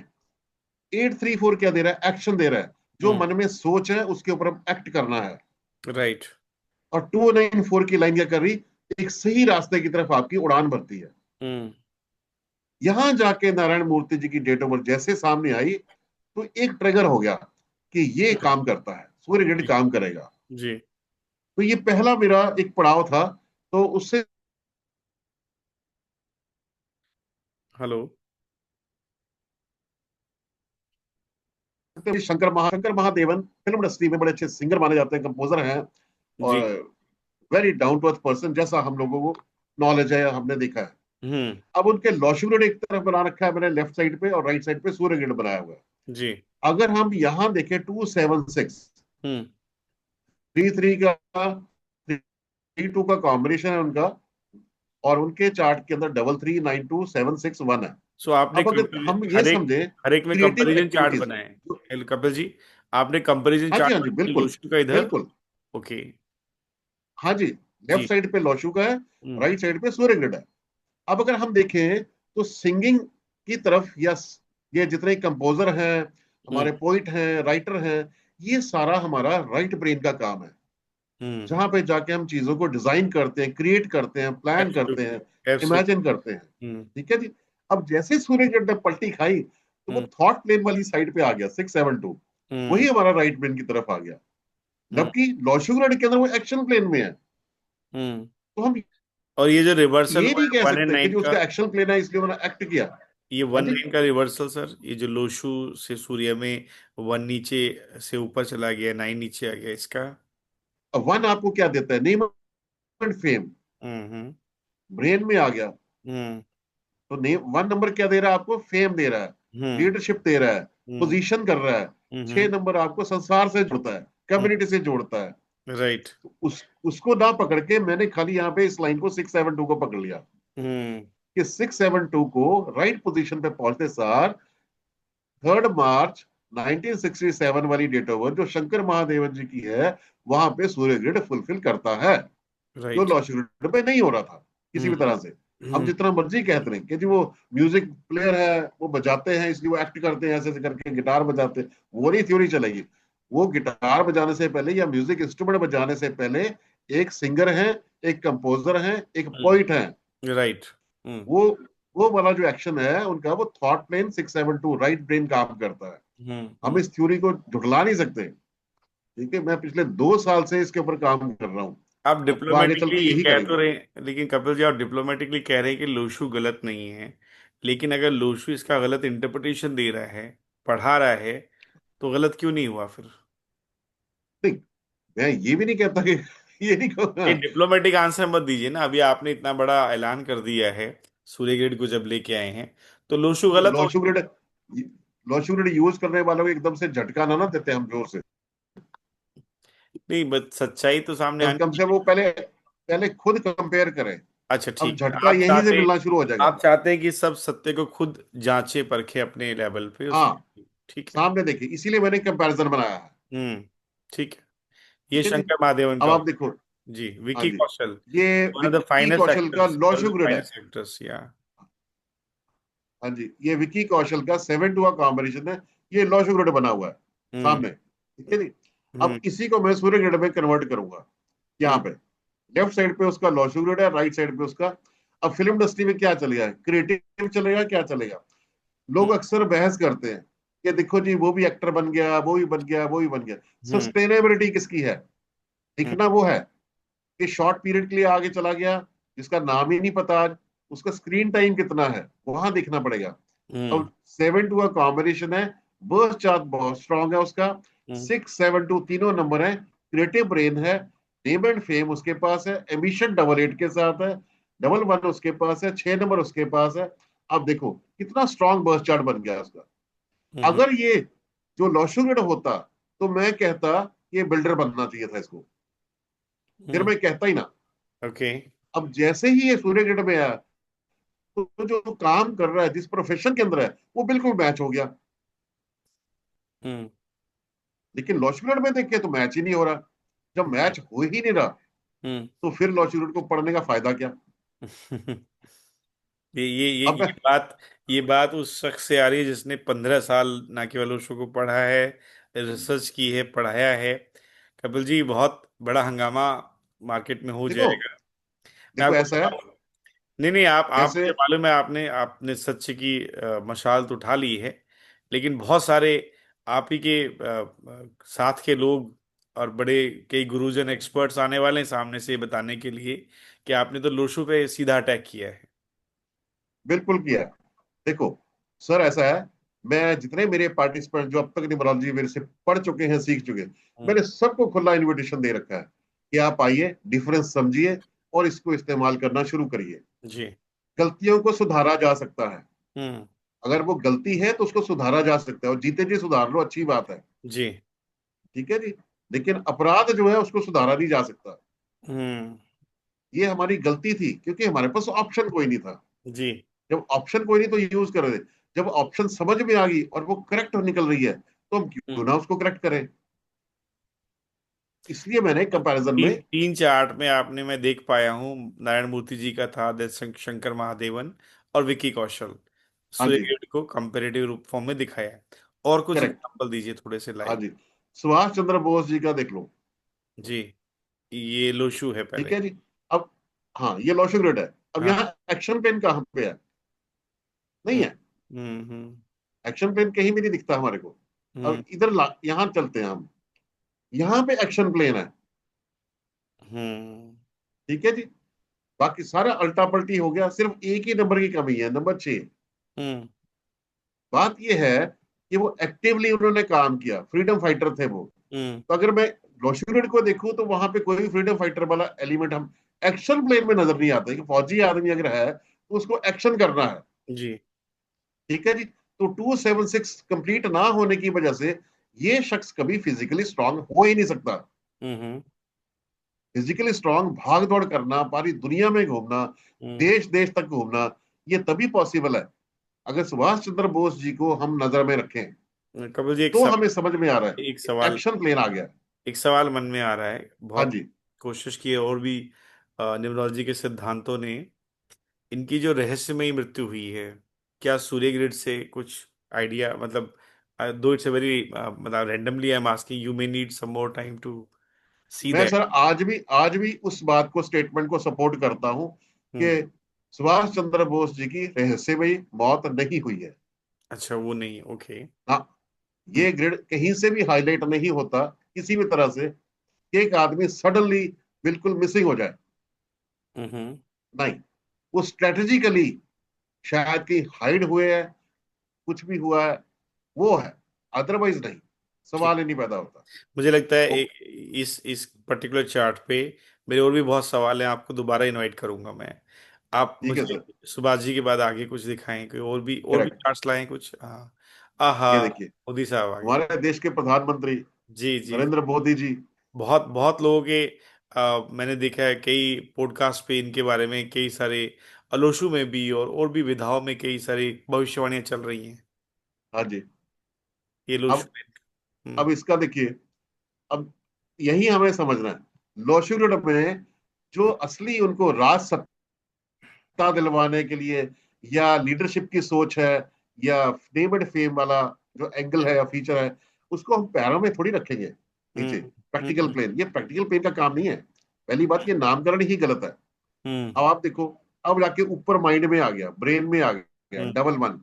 834 क्या दे रहा है? एक्शन दे रहा है। जो हम्म। मन में सोच है उसके ऊपर अब एक्ट करना है। राइट। और 294 की लाइन क्या कर रही? एक सही रास्ते की तरफ आपकी उड़ान भरती है। हम्म। यहां जाके नारायण मूर्ति जी की डेट ऑफ बर्थ जैसे सामने आई, तो एक ट्रिगर हो गया कि ये हम्म। काम करता है, सूर्य ग्रहण जी। काम करेगा। जी। तो ये पहला मेरा एक पड़ाव था। तो उससे hello. Shankar Mahadevan film industry में बड़े अच्छे सिंगर माने जाते हैं, कंपोजर हैं, और जी। Very down to earth person, जैसा हम लोगों को नॉलेज है, हमने देखा है। हम्म। अब उनके लॉशुगुड एक तरफ बना रखा है मैंने लेफ्ट साइड पे, और राइट साइड पे सूर्य ग्रहण बनाया हुआ है। जी। अगर हम यहाँ देखें 276, हम्म। 3 3 का, 3 2 का कॉम्बिनेशन है उनका, और उनके चार्ट के अंदर 3 3 9 2 7 6 1 है। सो आपने अब अगर हम ये समझे हर एक में क्रिएटिव कंपैरिजन चार्ट एक्टिविटीज, बनाए हैं कपिल जी? आपने कंपैरिजन हाँ जी, चार्ट हाँ जी, बनाए बिल्कुल, लोशन का इधर? बिल्कुल, ओके। हाँ जी। लेफ्ट जी। साइड पे लौशु का है, हम्म। राइट साइड पे सूर्य ग्रिड है। अब अगर हम देखें तो सिंगिंग की तरफ, या ये जितने कंपोजर हैं, हम्म। हमारे पोइट हैं, राइटर हैं, ये सारा हमारा राइट ब्रेन का काम है। हम्म। जहां पे जाके हम चीजों को डिजाइन करते हैं, क्रिएट करते हैं, प्लान करते हैं, एब्सोल्युटली। एब्सोल्युटली। इमेजिन करते हैं। हम्म। ठीक है जी। अब जैसे सूर्य ग्रहण ने पलटी खाई, तो वो हम्म। थॉट प्लेन वाली साइड पे आ गया, 6 7 2, हम्म। वही हमारा राइट ब्रेन की तरफ आ गया। हम्म। जबकि लौशु ग्रहण के अंदर वो एक्शन प्लेन में है। हम्म। तो हम और ये जो रिवर्सल ये हुआ नहीं है कह वन एंड सकते कि नाइन जो का, उसका एक्शन प्लेन है इसलिए उन्होंने एक्ट किया। ये हाँ वन जी। नाइन का रिवर्सल सर, ये जो लोशू से सूर्य में वन नीचे से ऊपर चला गया, नाइन नीचे आ गया, इसका? अब वन आपको क्या देता है? Name and fame, hmm. Brain में आ गया। हम्म। तो नेम 1 नंबर क्या दे रहा है आपको? फेम दे रहा है, हम्म। लीडरशिप दे रहा है, हम्म। पोजीशन कर रहा है। छह हम्म। नंबर आपको संसार से जोड़ता है, हम्म। कम्युनिटी से जोड़ता है। राइट। उसको ना पकड़ के मैंने खाली यहाँ पे इस लाइन को 6 7 2 को पकड़ लिया, हम्म। कि 6 7 2 को राइट पोजीशन पे पहुंचते सार 3 मार्च 1967 वाली डेट ऑफ बर्थ जो शंकर महादेवन जी की है, वहां पे सूर्य ग्रहण फुलफिल करता है, जो राइट। लॉ ग्रहण पे नहीं हो रहा था किसी भी हम्म। तरह से। हम हम्म। जितना मर्जी कहते हैं कि जी वो म्यूजिक प्लेयर है, वो बजाते हैं इसलिए वो एक्ट करते हैं, ऐसे ऐसे करके गिटार बजाते हैं, वो नहीं थ्योरी चलेगी। वो गिटार बजाने से पहले या म्यूजिक इंस्ट्रूमेंट बजाने से पहले एक सिंगर है, एक कंपोजर है, एक पोइट है। राइट। हम्म। वो वो वाला जो एक्शन है उनका, वो थॉट प्लेन 6 7 2 राइट ब्रेन काम करता है। हम्म। हम इस थ्योरी को झुठला नहीं सकते। ठीक है, मैं पिछले 2 साल से इसके ऊपर काम कर रहा हूँ। आप अब वो आगे चल डिप्लोमेटिकली के ये यही कह तो करेंगे। रहे हैं, लेकिन कपिल जी आप डिप्लोमेटिकली कह रहे हैं कि लोशु गलत नहीं है, लेकिन अगर लोशु इसका गलत इंटरप्रिटेशन दे रहा है, पढ़ा रहा है, तो गलत क्यों नहीं हुआ फिर? नहीं, मैं ये भी नहीं कहता कि ये नहीं कहूंगा। ये डिप्लोमेटिक आंसर मत दीजिए ना, अभी आपने इतना बड़ा ऐलान कर दिया है सूर्य ग्रिड को जब लेके आए हैं, तो लोशु गलत लॉ हो गया। शुगर लॉ शुगर यूज करने वालों को एकदम से झटका ना ना देते हम जोर से। नहीं बस सच्चाई तो सामने कम आनी से है। वो पहले पहले खुद कंपेयर करें। अच्छा अब ठीक है, झटका यहीं से मिलना शुरू हो जाएगा। आप चाहते हैं कि सब सत्य को खुद जांचे परखे अपने लेवल पे उस। हाँ, ठीक है। सामने देखिए, इसीलिए मैंने कंपैरिजन बनाया है। हम्म। ठीक है। ये ठीक है जी। शंकर महादेवन अब का। आप देखो। जी, हाँ विकी जी, कौशल, ये one of the Vicky finest Kaushal का एक्टर्स, लॉ वन ऑफ द शुगर है। फाइनेस्ट एक्टर्स या। हाँ जी, ये विक्की कौशल का 7 to कॉम्बिनेशन है। ये लॉ शुगर बना हुआ है हम्म। सामने। ठीक है जी। हम्म। अब इसी को मैं सूर्य ग्रेड में कन्वर्ट करूंगा यहाँ हम्म। पे। लेफ्ट साइड पे उसका लॉ शुगर है, राइट साइड पे उसका। अब फिल्म इंडस्ट्री में क्या चलेगा, क्रिएटिव चलेगा, क्या चलेगा? लोग अक्सर बहस करते हैं कि देखो जी, वो भी एक्टर बन गया, वो भी बन गया, वो भी बन गया। हम्म। सस्टेनेबिलिटी किसकी है? हम्म। दिखना वो है कि शॉर्ट पीरियड के लिए आगे चला गया, जिसका नाम ही नहीं पता आज, उसका स्क्रीन टाइम कितना है, वहां देखना पड़ेगा। हम्म। अब 7 to कॉम्बिनेशन है। बर्स्ट चार्ट बहुत स्ट्रांग है उसका। हम्म। 6, 7, 2 तीनों नंबर है। क्रिएटिव ब्रेन है। नेम एंड फेम उसके पास है। एम्बिशन डबल 8 के साथ है। डबल 1 उसके पास है। 6 नंबर उसके पास है। अब देखो कितना स्ट्रांग बर्स्ट चार्ट बन गया उसका। हम्म। अगर ये जो लॉशुगेड होता, तो मैं कहता ये बिल्डर बनना चाहिए था इसको। फिर हम्म। मैं कहता ही ना। ओके। अब जैसे ही ये सूर्य ग्रिड में आया, तो जो काम कर रहा है, जिस प्रोफेशन के अंदर है, वो बिल्कुल मैच हो गया। हम्म। लेकिन लॉ में देखे तो मैच ही नहीं हो रहा। जब मैच हो ही नहीं रहा, हम्म। तो फिर लॉ को पढ़ने का फायदा क्या? ये अब ये बात, ये बात उस शख्स से आ रही है जिसने 15 साल ना केवल उसको को पढ़ा है, रिसर्च की है, पढ़ाया है। कपिल जी बहुत बड़ा हंगामा मार्केट में हो देखो, जाएगा। मैं आपको ऐसा है बताऊं। नहीं नहीं, आप जैसे। मुझे मालूम है, आपने आपने सत्य की मशाल तो उठा ली है, लेकिन बहुत सारे आप ही के साथ के लोग और बड़े कई गुरुजन एक्सपर्ट्स आने वाले हैं सामने से ये बताने के लिए कि आपने तो लोशो पे सीधा अटैक किया है। बिल्कुल किया। देखो सर, ऐसा है, मैं जितने मेरे पार्टिसिपेंट जो अब तक न्यूमरोलॉजी मेरे से पढ़ चुके हैं, सीख चुके हैं, हम्म। मैंने सबको खुला इनविटेशन दे रखा है कि आप आइए, डिफरेंस समझिए और इसको इस्तेमाल करना शुरू करिए। जी। गलतियों को सुधारा जा सकता है। हम्म। अगर वो गलती है तो उसको सुधारा जा सकता है, और जीते जी सुधार लो, अच्छी बात है। जी। ठीक है जी। लेकिन अपराध जो है उसको सुधारा नहीं जा सकता। हम्म। ये हमारी गलती थी क्योंकि हमारे पास ऑप्शन कोई नहीं था। जी। जब ऑप्शन कोई नहीं तो यूज कर रहे थे। जब ऑप्शन समझ में आ गई और वो करेक्ट निकल रही है, तो हम क्यों हम्म। ना उसको करेक्ट करें। इसलिए मैंने तो कंपैरिजन में। तीन तीन चार्ट में आपने, मैं देख पाया हूँ, नारायण मूर्ति जी का था, शंकर महादेवन और विकी कौशल, हाँ जी, सूर्य को कंपेरेटिव रूप फॉर्म में दिखाया है। और कुछ करेक्ट। एग्जांपल दीजिए थोड़े से हाँ लाइव। जी, सुभाष चंद्र बोस जी का देख लो। जी। ये लोशु है ठीक पहले। है जी। अब हाँ, ये लोशो ग्रेड है। अब हाँ। यहाँ एक्शन पेन कहाँ पे है? नहीं हम्म। है। हम्म। हम्म। एक्शन पेन कहीं भी नहीं दिखता हमारे को। हम्म। अब इधर यहाँ चलते हैं हम। यहाँ पे एक्शन प्लेन है। हम्म। ठीक है जी। बाकी सारा अल्टा पल्टी हो गया, सिर्फ एक ही नंबर की कमी है, नंबर 6। हम्म। बात यह है कि वो एक्टिवली उन्होंने काम किया, फ्रीडम फाइटर थे वो। हम्म। तो अगर मैं लॉशुरेट को देखूं, तो वहां पे कोई भी फ्रीडम फाइटर वाला एलिमेंट हम एक्शन प्लेन में नजर नहीं आता है कि फौजी आदमी अगर है तो उसको एक्शन करना है। जी। ठीक है जी। तो 276 कंप्लीट ना होने की वजह से ये शख्स कभी फिजिकली स्ट्रांग हो ही नहीं सकता। हम्म। फिजिकली स्ट्रांग, भाग दौड़ करना, पूरी दुनिया में घूमना, हम्म। देश देश तक घूमना, ये तभी पॉसिबल है अगर सुभाष चंद्र बोस जी को हम नजर में रखें। कपिल जी तो हमें समझ में आ रहा है एक कि सवाल एक्शन प्लेन आ गया। एक सवाल मन में आ रहा है। हाँ बहुत जी। कोशिश की है और भी न्यूमरोलॉजी के सिद्धांतों ने, इनकी जो रहस्यमयी मृत्यु हुई है, क्या सूर्य ग्रिड से कुछ आइडिया, मतलब दो इट्स अ वेरी, मतलब randomly I am asking, you may need some more time to see मैं दैट। सर आज भी उस बात को, स्टेटमेंट को सपोर्ट करता हूं हम्म। कि सुभाष चंद्र बोस जी की रहस्यमयी मौत नहीं हुई है। अच्छा वो नहीं, ओके। हाँ, ये ग्रिड कहीं से भी हाईलाइट नहीं होता किसी भी तरह से कि एक आदमी सडनली बिल्कुल मिसिंग हो जाए। हम्म। नहीं, वो स्ट्रेटेजिकली शायद कहीं हाइड हुए है, कुछ भी हुआ है, वो है, अदरवाइज नहीं, ठीक। सवाल ही नहीं पैदा होता। मुझे लगता है ओके, इस पर्टिकुलर चार्ट पे मेरे और भी बहुत सवाल हैं, आपको दोबारा इनवाइट करूंगा मैं। आप ठीक है मुझे सर। सुभाष जी के बाद आगे कुछ दिखाएं, कोई और भी करेक्ट। चार्ट्स लाएं कुछ। हाँ। आहा। ये देखिए, मोदी साहब आ गए। हमारे देश के प्रधानमंत्री जी जी। नरेंद्र मोदी जी। बहुत बहुत लोगों के मैंने देखा है कई पॉडकास्ट पे इनके बारे में, कई सारे अलोशु में भी और भी विधाओं में कई सारी भविष्यवाणियां चल रही हैं। हाँ जी। ये लोशु अब में। अब इसका देखिए, अब यही हमें समझना है, लोशुगढ़ में जो असली उनको राज सत्ता दिलवाने के लिए या लीडरशिप की सोच है, या नेम एंड फेम वाला जो एंगल है या फीचर है, उसको हम पैरों में थोड़ी रखेंगे नीचे। हम्म प्रैक्टिकल हम्म प्लेन, ये प्रैक्टिकल प्लेन का काम नहीं है। पहली बात, ये नामकरण ही गलत है। हम्म अब आप देखो, अब जाके ऊपर माइंड में आ गया, ब्रेन में आ गया, हम्म डबल वन।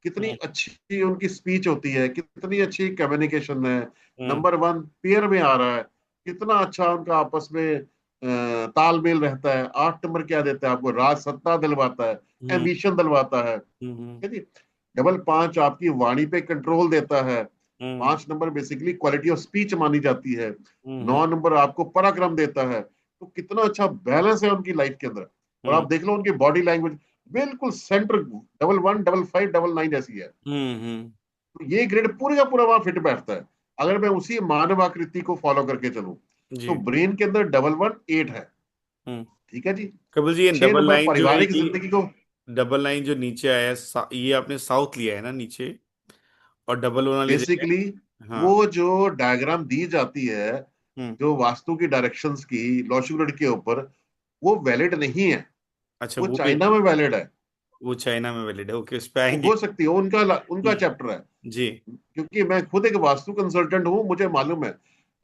कितनी हम्म अच्छी उनकी स्पीच होती है, कितनी अच्छी कम्युनिकेशन है। हम्म नंबर वन पेयर में आ रहा है। कितना अच्छा उनका आपस में तालमेल रहता है। 8 नंबर क्या देता है आपको, राज सत्ता दिलवाता है, हम्म एम्बिशन दिलवाता है। हम्म ठीक है जी। डबल पांच आपकी वाणी पे कंट्रोल देता है। हम्म 5 number basically quality of speech मानी जाती है। हम्म 9 नंबर आपको पराक्रम देता है। तो कितना अच्छा बैलेंस है उनकी लाइफ के अंदर। और हम्म आप देख लो उनकी बॉडी लैंग्वेज, बिल्कुल centre, double one, double five, double nine ऐसी है। हम्म। तो ये ग्रेड पूरे का पूरा वहां फिट बैठता है। अगर मैं उसी मानव आकृति को फॉलो करके चलूं, तो जी। ब्रेन के अंदर डबल वन एट है। हम्म। ठीक है जी। कपिल जी, ये छह डबल नंबर लाइन जो है, पारिवारिक ये जिंदगी को। डबल लाइन जो नीचे आया है, ये आपने साउथ लिया है ना नीचे, और डबल वन वाली जगह। बेसिकली हाँ। वो जो डायग्राम दी जाती है, हम्म। जो वास्तु की डायरेक्शंस की लॉन्चुगढ़ के ऊपर, वो वैलिड नहीं है। अच्छा, वो वो भी चाइना में वैलिड है। वो चाइना में वैलिड है, ओके, उस पे आएंगे। हो सकती है, उनका उनका चैप्टर है। जी। क्योंकि मैं खुद एक वास्तु कंसल्टेंट हूं, मुझे मालूम है।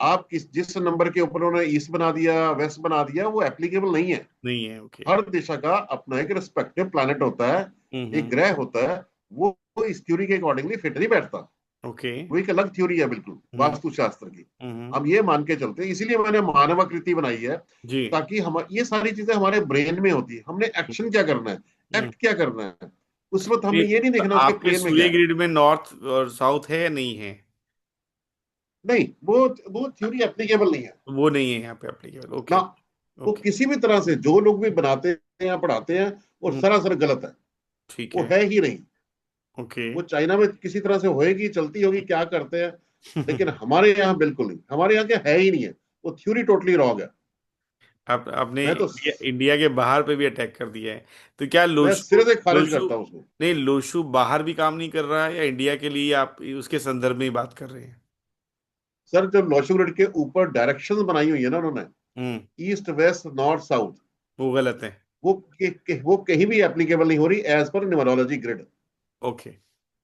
आप जिस नंबर के ऊपर उन्होंने ईस्ट बना दिया, वेस्ट बना दिया, वो एप्लीकेबल नहीं है। नहीं है, ओके। हर दिशा का अपना एक रिस्पेक्टिव प्लैनेट होता है, एक हम्म। ग्रह होता है। वो इस थ्योरी के अकॉर्डिंगली फिट नहीं बैठता। ओके। वो एक अलग थ्योरी है बिल्कुल हम्म वास्तुशास्त्र की। हम्म। हम ये मान के चलते हैं, इसीलिए मैंने मानवाकृति बनाई है। जी। ताकि हम ये सारी चीजें हमारे ब्रेन में होती है, हमने एक्शन क्या करना है, हम्म। एक्ट क्या करना है। उस वक्त ये हमने ये नहीं तो देखना उसके आपके प्लेन में क्या सूर्य है। ग्रिड में नॉर्थ और साउथ है या नहीं है? नहीं, वो थ्योरी एप्लीकेबल नहीं है वो नहीं है यहाँ पे एप्लीकेबल, ना। ओके। वो ओके। किसी भी तरह से जो लोग भी बनाते हैं या पढ़ाते हैं, वो हम्म। सरासर गलत है। ठीक वो है। है ही नहीं। ओके। वो चाइना में किसी तरह से होएगी, चलती होगी, क्या करते हैं। लेकिन हमारे यहाँ बिल्कुल नहीं, हमारे यहाँ क्या है ही नहीं है। वो थ्योरी टोटली रॉन्ग है। आप आपने मैं तो इंडिया के बाहर पे भी अटैक कर दिया है। तो क्या मैं लोशु सिरे से खारिज लोशु करता हूँ उसको। नहीं, लोशु बाहर भी काम नहीं कर रहा है, या इंडिया के लिए आप उसके संदर्भ में ही बात कर रहे हैं? सर, जो लॉन्चिंग ग्रिड के ऊपर डायरेक्शंस बनाई हुई है ना उन्होंने, हम्म। ईस्ट वेस्ट नॉर्थ साउथ, वो गलत है। वो कहीं भी एप्लीकेबल नहीं हो रही as per numerology grid. Okay,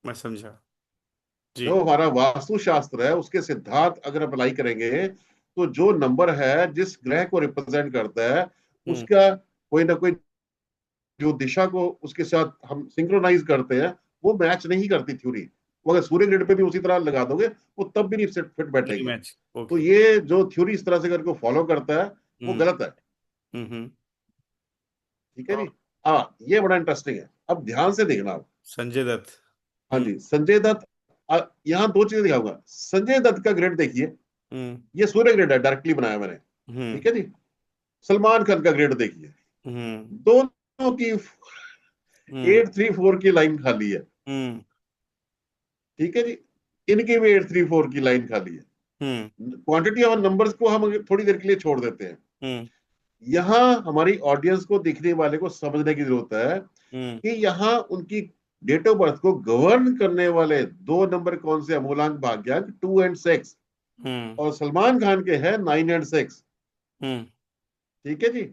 मैं समझा। जी। जो हमारा वास्तु शास्त्र है, उसके सिद्धांत अगर अप्लाई करेंगे, तो जो नंबर है जिस ग्रह को रिप्रेजेंट करता है, हम्म उसका कोई ना कोई जो दिशा को उसके साथ हम सिंक्रोनाइज करते हैं, वो मैच नहीं करती थ्योरी। वो अगर सूर्य ग्रिड पे भी उसी तरह लगा दोगे, वो तब भी नहीं फिट नहीं बैठेगी। मैच, तो ओके। ये जो थ्योरी इस तरह से करके फॉलो करता है, वो हम्म गलत है। हम्म। ठीक है जी। और ये बड़ा इंटरेस्टिंग है, अब ध्यान से देखना आप। संजय दत्त। हाँ हम्म जी, संजय दत्त। यहाँ दो चीजें दिखाऊंगा। संजय दत्त का ग्रेड देखिए, हम्म ये सूर्य ग्रेड है, डायरेक्टली बनाया मैंने। हम्म ठीक है जी। सलमान खान का ग्रेड देखिए, हम्म दोनों की हम्म 834 की लाइन खाली है। हम्म ठीक है जी। इनकी भी 834 की लाइन खाली है। हम्म क्वांटिटी ऑफ नंबर्स को हम थोड़ी देर के लिए छोड़ देते हैं। हम्म यहाँ हमारी ऑडियंस को, दिखने वाले को समझने की जरूरत है हम्म कि यहाँ उनकी डेट ऑफ बर्थ को गवर्न करने वाले 2 नंबर कौन से, अमूलांक भाग्यांक 2 और 6। हम्म और सलमान खान के हैं 9 और 6। हम्म। ठीक है जी।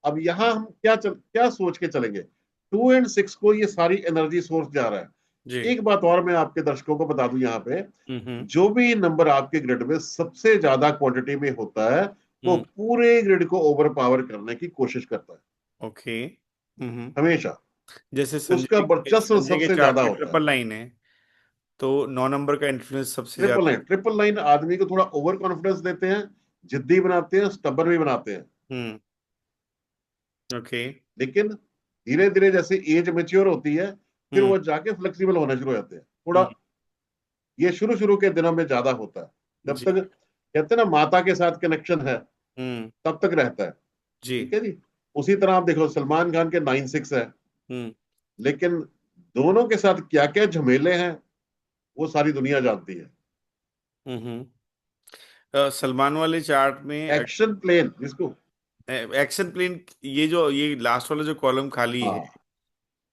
अब यहाँ हम क्या सोच के चलेंगे, 2 और 6 को ये सारी एनर्जी सोर्स जा रहा है। जी। एक बात और मैं आपके दर्शकों को बता दूं यहाँ पे, हम्म जो भी नंबर आपके ग्रिड में सबसे ज्यादा क्वांटिटी में होता है, वो हम्म। पूरे ग्रिड को ओवर पावर करने की कोशिश करता है, ओके। हमेशा। जैसे उसका संजय वर्चस्व संजय के सबसे चार्ट ज्यादा में होता है। ट्रिपल लाइन है। तो 9 नंबर का इन्फ्लुएंस सबसे ट्रिपल ज्यादा। नाइन, ट्रिपल नाइन आदमी को थोड़ा ओवर कॉन्फिडेंस देते हैं, जिद्दी बनाते हैं, स्टबर्न भी बनाते हैं। हम्म। ओके। लेकिन धीरे धीरे जैसे एज मेच्योर होती है, फिर हम्म। वो जाके फ्लेक्सिबल होना शुरू हो जाते हैं थोड़ा। हम्म। ये शुरू शुरू के दिनों में ज्यादा होता है। जब जी। तक कहते हैं ना माता के साथ कनेक्शन है, हम्म। तब तक रहता है। जी। ठीक है जी। उसी तरह आप देखो सलमान खान के 9-6 है, हम्म। लेकिन दोनों के साथ क्या क्या झमेले हैं वो सारी दुनिया जानती है। हम्म। सलमान वाले चार्ट में एक्शन प्लेन जिसको, एक्शन प्लेन, ये जो ये लास्ट वाला जो कॉलम खाली है, हाँ,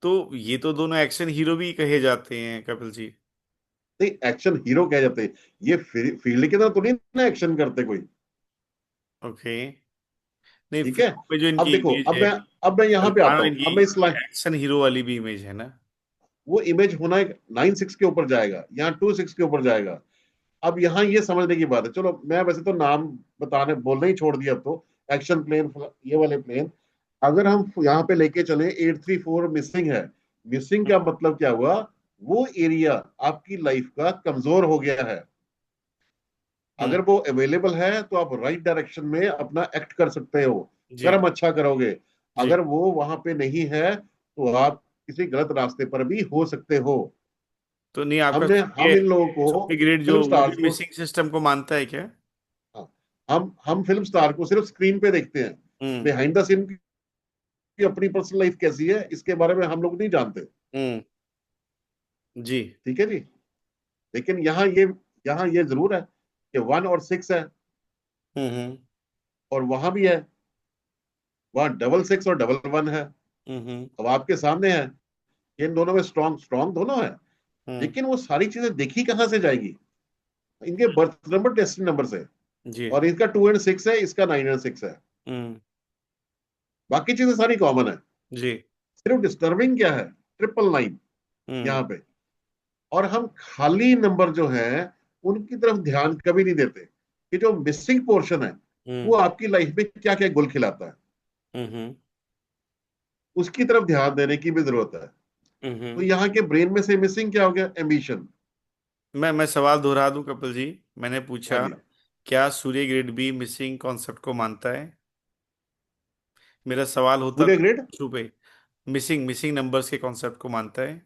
तो ये तो दोनों एक्शन हीरो भी कहे जाते हैं कपिल जी। नहीं एक्शन हीरो कह जाते हैं। ये फील्ड की तरह तो नहीं ना एक्शन करते कोई। ओके। नहीं, ठीक है। फिल्म में जो अब इनकी देखो, इमेज है, अब मैं यहां पे सलमान आता और हूं, इनकी अब मैं इस लाइन, एक्शन हीरो वाली भी इमेज है ना। वो इमेज होना एक 9-6 के ऊपर जाएगा, यहाँ 2-6 के ऊपर जाएगा। अब यहाँ ये समझने की बात है, चलो मैं वैसे तो नाम बताने बोलना ही छोड़ दिया। अब तो एक्शन प्लेन, ये वाले प्लेन, अगर हम यहाँ पे लेके चले 834 मिसिंग है। मिसिंग का मतलब क्या हुआ? वो एरिया आपकी लाइफ का कमजोर हो गया है। हम्म। अगर वो अवेलेबल है तो आप राइट डायरेक्शन में अपना एक्ट कर सकते हो, जी। कर्म अच्छा करोगे। जी। अगर वो वहां पे नहीं है तो आप किसी गलत रास्ते पर भी हो सकते हो। तो नहीं, आपका हम इन लोगों को, सुप्री ग्रेड जो फिल्म वो भी स्टार्स को, मिसिंग सिस्टम को मानता है क्या? हाँ, हम फिल्म स्टार को सिर्फ स्क्रीन पे देखते हैं। हम्म। बिहाइंड द सीन की अपनी पर्सनल लाइफ कैसी है इसके बारे में हम लोग नहीं जानते। हम्म। जी। ठीक है जी। लेकिन यहाँ ये जरूर है कि 1 और 6 है, हम्म। और वहां भी है, वहां 666 और 11 है। हम्म। अब आपके सामने है, इन दोनों में स्ट्रॉन्ग स्ट्रॉन्ग दोनों है। हम्म। लेकिन वो सारी चीजें देखी कहाँ से जाएगी? इनके बर्थ नंबर डेस्टिनी नंबर से। जी। और इसका 2 और 6 है, इसका 9 और 6 है। हम्म। बाकी चीजें सारी कॉमन है। जी। सिर्फ डिस्टर्बिंग क्या है? 999 हम्म। यहाँ पे। और हम खाली नंबर जो है उनकी तरफ ध्यान कभी नहीं देते, कि जो मिसिंग पोर्शन है वो हम्म। आपकी लाइफ में क्या क्या गुल खिलाता है, हम्म। उसकी तरफ ध्यान देने की भी जरूरत है। तो हम्म। यहाँ के ब्रेन में से मिसिंग क्या हो गया? एम्बिशन। मैं सवाल दोहरा दूं कपिल जी। मैंने हाँ पूछा, जी। क्या सूर्य ग्रेड भी मिसिंग कॉन्सेप्ट को मानता है? मेरा सवाल होता सूर्य था ग्रिड शुरू पे, मिसिंग मिसिंग नंबर्स के कॉन्सेप्ट को मानता है?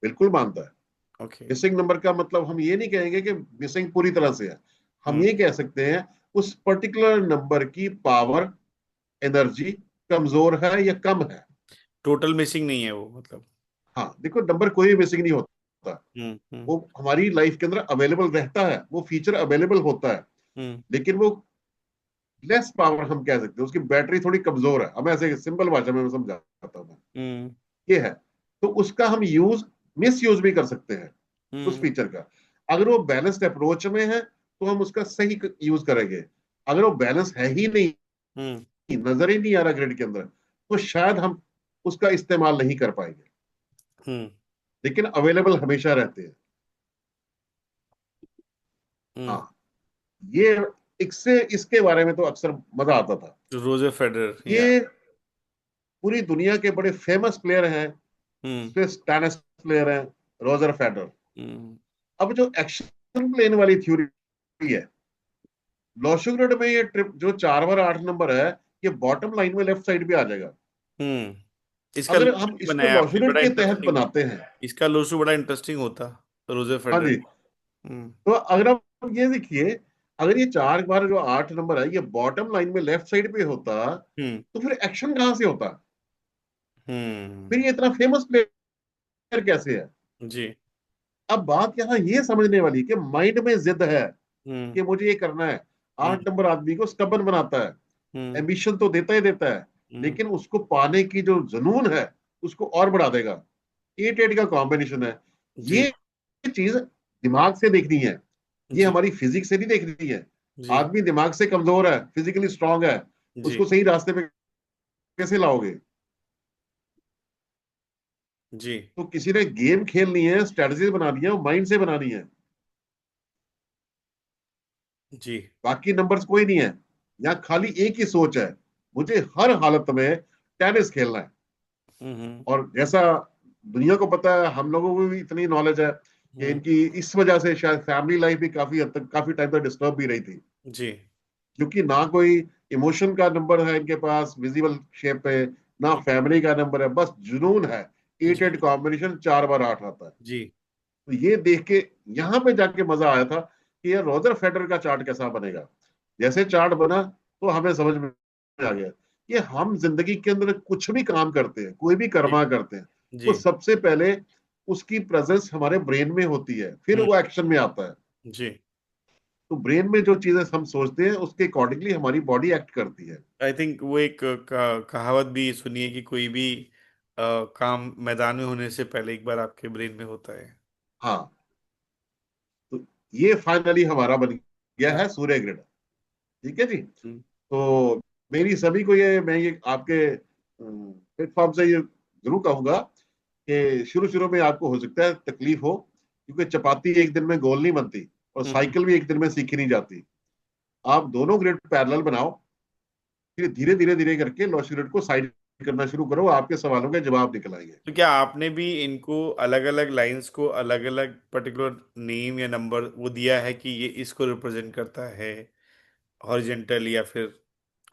बिल्कुल मानता है। ओके। मिसिंग नंबर का मतलब हम ये नहीं कहेंगे कि मिसिंग पूरी तरह से है। हम हम्म। ये कह सकते हैं उस पर्टिकुलर नंबर की पावर, एनर्जी कमजोर है या कम है। टोटल मिसिंग नहीं है वो, मतलब। हाँ देखो, नंबर कोई भी मिसिंग नहीं होता। हम्म। वो हमारी लाइफ के अंदर अवेलेबल रहता है, वो फीचर अवेलेबल होता है। हम्म। लेकिन वो लेस पावर हम कह सकते हैं, उसकी बैटरी थोड़ी कमजोर है। अब ऐसे सिंपल भाषा में मैं समझाता हूँ मैं, हम्म। ये है। तो उसका हम यूज, मिस यूज भी कर सकते हैं उस हम्म। फीचर का। अगर वो बैलेंस्ड अप्रोच में है तो हम उसका सही यूज करेंगे। अगर वो बैलेंस है ही नहीं, हम्म। नजर ही नहीं आ रहा ग्रिड के अंदर, तो शायद हम उसका इस्तेमाल नहीं कर पाएंगे। हम्म। लेकिन अवेलेबल हमेशा रहते हैं। हम्म। हाँ, ये इससे इसके बारे में तो अक्सर मजा आता था। रोजर फेडरर या। ये पूरी दुनिया के बड़े फेमस प्लेयर हैं, हम्म। स्विस टेनिस प्लेयर हैं, रोजर फेडरर। हम्म। अब जो एक्शन प्लेन वाली थ्योरी है, लॉशुगुर्ड में ये ट्रिप जो 4 और 8 नंबर है, ये बॉटम लाइन में लेफ्ट साइड पे आ जाएगा। इसका अगर लोशो हम नहीं इसको बनाया आपने, लॉशुगुर्ड बड़ा के तहत इंटरेस्टिंग। बनाते हैं। इसका लोशो बड़ा इंटरेस्टिंग होता, रोजर हाँ फेडरर। जी। हम्म। तो अगर आप ये देखिए, अगर ये 4 बार जो 8 नंबर है ये बॉटम लाइन में लेफ्ट साइड पे होता, हम्म। तो फिर एक्शन कहां से होता? हम्म। फिर ये इतना फेमस प्लेयर कैसे है? जी। अब बात यहाँ ये समझने वाली कि माइंड में जिद है हम्म। कि मुझे ये करना है। हम्म। 8 नंबर आदमी को स्टबन बनाता है, हम्म। एम्बिशन तो देता ही देता है, हम्म। लेकिन उसको पाने की जो जुनून है उसको और बढ़ा देगा। 8-8 का कॉम्बिनेशन है। जी। ये चीज दिमाग से देखनी है, ये जी। हमारी फिजिक्स से नहीं देखनी है। जी। आदमी दिमाग से कमजोर है, फिजिकली स्ट्रांग है, जी। उसको सही रास्ते पे कैसे लाओगे? जी। तो किसी ने गेम खेलनी है, स्ट्रेटजी बनानी है, वो माइंड से बनानी है। जी। बाकी नंबर्स कोई नहीं है। यहाँ खाली एक ही सोच है, मुझे हर हालत में टेनिस खेलना है। हम्म। और जैसा दुनिया को पता है, हम लोगों को भी इतनी नॉलेज है कि हम्म। इनकी इस वजह से शायद फैमिली लाइफ भी काफी हद तक, काफी टाइम तक डिस्टर्ब भी रही थी, जी। क्योंकि ना कोई इमोशन का नंबर है इनके पास विजिबल शेप पे, ना हम्म। फैमिली का नंबर है, बस जुनून है। एट जी। एट कॉम्बिनेशन 4 बार 8 आता है। जी। तो ये देख के यहाँ पे जाके मजा आया था कि यार रॉजर फेडरर का चार्ट कैसा बनेगा। जैसे चार्ट बना तो हमें समझ में आ गया कि हम जिंदगी के अंदर कुछ भी काम करते हैं, कोई भी जी। कर्मा करते हैं, जी। तो सबसे पहले उसकी प्रेजेंस हमारे ब्रेन में होती है, फिर हम्म। वो एक्शन में आता है। जी। तो ब्रेन में जो चीजें हम सोचते हैं उसके अकॉर्डिंगली हमारी बॉडी एक्ट करती है। आई थिंक वो एक कहावत भी सुनिए कि कोई भी काम मैदान में होने से पहले एक बार आपके ब्रेन में होता है। हाँ, तो ये फाइनली हमारा बन गया हाँ। है सूर्य ग्रहण। ठीक है जी। हम्म। तो मेरी सभी को ये, मैं ये आपके प्लेटफॉर्म से ये जरूर कहूंगा कि शुरू शुरू में आपको हो सकता है तकलीफ हो, क्योंकि चपाती एक दिन में गोल नहीं बनती और हम्म। साइकिल भी एक दिन में सीखी नहीं जाती। आप दोनों ग्रिड पैरेलल बनाओ, फिर धीरे धीरे धीरे करके लॉस ग्रिड को साइड करना शुरू करो, आपके सवालों के जवाब निकल आएंगे। तो क्या आपने भी इनको अलग अलग लाइंस को अलग अलग पर्टिकुलर नेम या नंबर वो दिया है कि ये इसको रिप्रेजेंट करता है, हॉरिजेंटल या फिर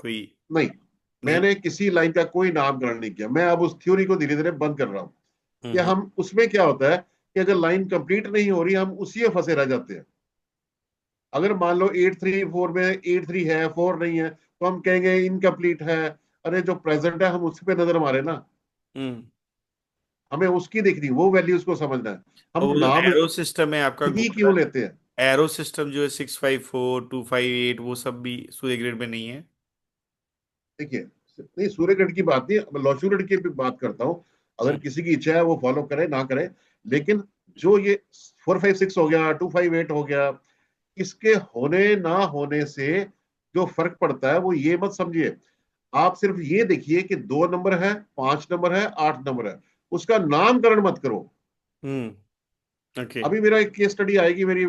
कोई? नहीं, नहीं। मैंने किसी लाइन का कोई नामकरण नहीं किया, मैं अब उस थ्योरी को धीरे धीरे बंद कर रहा हूं। कि हम्म। हम उसमें क्या होता है कि अगर लाइन कंप्लीट नहीं हो रही हम उसी में फंसे रह जाते हैं। अगर मान लो 8 3 4 में 8 3 है, 4 नहीं है, तो हम कहेंगे इनकम्प्लीट है। अरे जो प्रेजेंट है हम उसी पे नजर मारे ना, हम्म। हमें उसकी देखनी, वो वैल्यूज को समझना है। और हम वो जो नाम एरो सिस्टम है आपका ही गोला, क्यों लेते हैं? एरो सिस्टम जो है 654 258, वो सब भी सूर्य ग्रिड में नहीं है? देखिए, नहीं सूर्य ग्रहण की बात नहीं, मैं लौसू ग्रहण की भी बात करता हूँ। अगर हम्म। किसी की इच्छा है वो फॉलो करे ना करे, लेकिन जो ये 4 5 6 हो गया, 2 5 8 हो गया, इसके होने ना होने से जो फर्क पड़ता है वो ये मत समझिए। आप सिर्फ ये देखिए कि 2 नंबर है, 5 नंबर है, 8 नंबर है, उसका नामकरण मत करो। हम्म। ओके। अभी मेरा एक केस स्टडी आएगी मेरी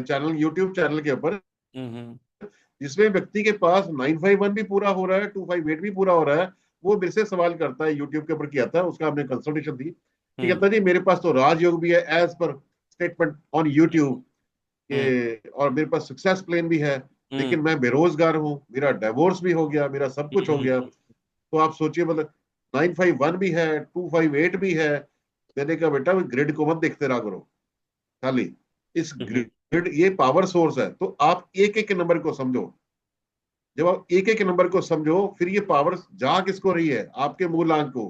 चैनल, यूट्यूब चैनल के ऊपर, हम्म। जिसमें व्यक्ति के पास 951 भी पूरा हो रहा है, 258 भी पूरा हो रहा है। वो मेरे से सवाल करता है, यूट्यूब के ऊपर किया था, उसका हमने कंसल्टेशन दी कि हम्म। कहता जी मेरे पास तो राजयोग भी है as per statement on YouTube हम्म। के, और मेरे पास सक्सेस प्लान भी है, हम्म। लेकिन मैं बेरोजगार हूँ, मेरा डिवोर्स भी हो गया, मेरा सब कुछ हो गया। हम्म। तो आप सोचिए, मतलब 951 भी है, 258 भी है। मैंने कहा बेटा ग्रिड को मत देखते रहा करो खाली, इस हम्म। ग्रिड ये पावर सोर्स है, तो आप एक एक नंबर को समझो। जब आप एक एक नंबर को समझो, फिर ये पावर जा किसको रही है? आपके मूलांक को।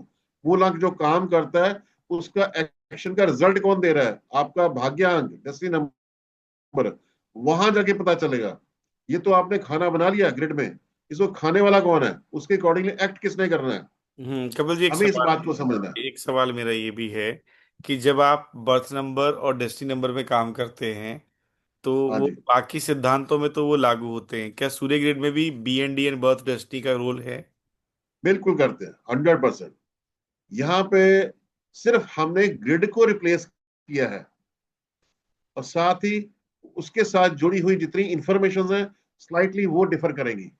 मूलांक जो काम करता है उसका एक्शन का रिजल्ट कौन दे रहा है? आपका भाग्यांक, डेस्टिनी नंबर। वहां जाके पता चलेगा। ये तो आपने खाना बना लिया ग्रिड में, इसको खाने वाला कौन है, उसके अकॉर्डिंगली एक्ट किसने करना है। कपिल जी, एक हमें इस सवाल, बात को समझना है। एक सवाल मेरा ये भी है कि जब आप बर्थ नंबर और डेस्टिनी नंबर में काम करते हैं तो हाँ वो जी, बाकी सिद्धांतों में तो वो लागू होते हैं, क्या सूर्य ग्रिड में भी BND एंड बर्थ डेस्टिनी का रोल है? बिल्कुल करते हैं, 100%। यहाँ पे सिर्फ हमने ग्रिड को रिप्लेस किया है, और साथ ही उसके साथ जुड़ी हुई जितनी इंफॉर्मेशन है स्लाइटली वो डिफर करेंगी,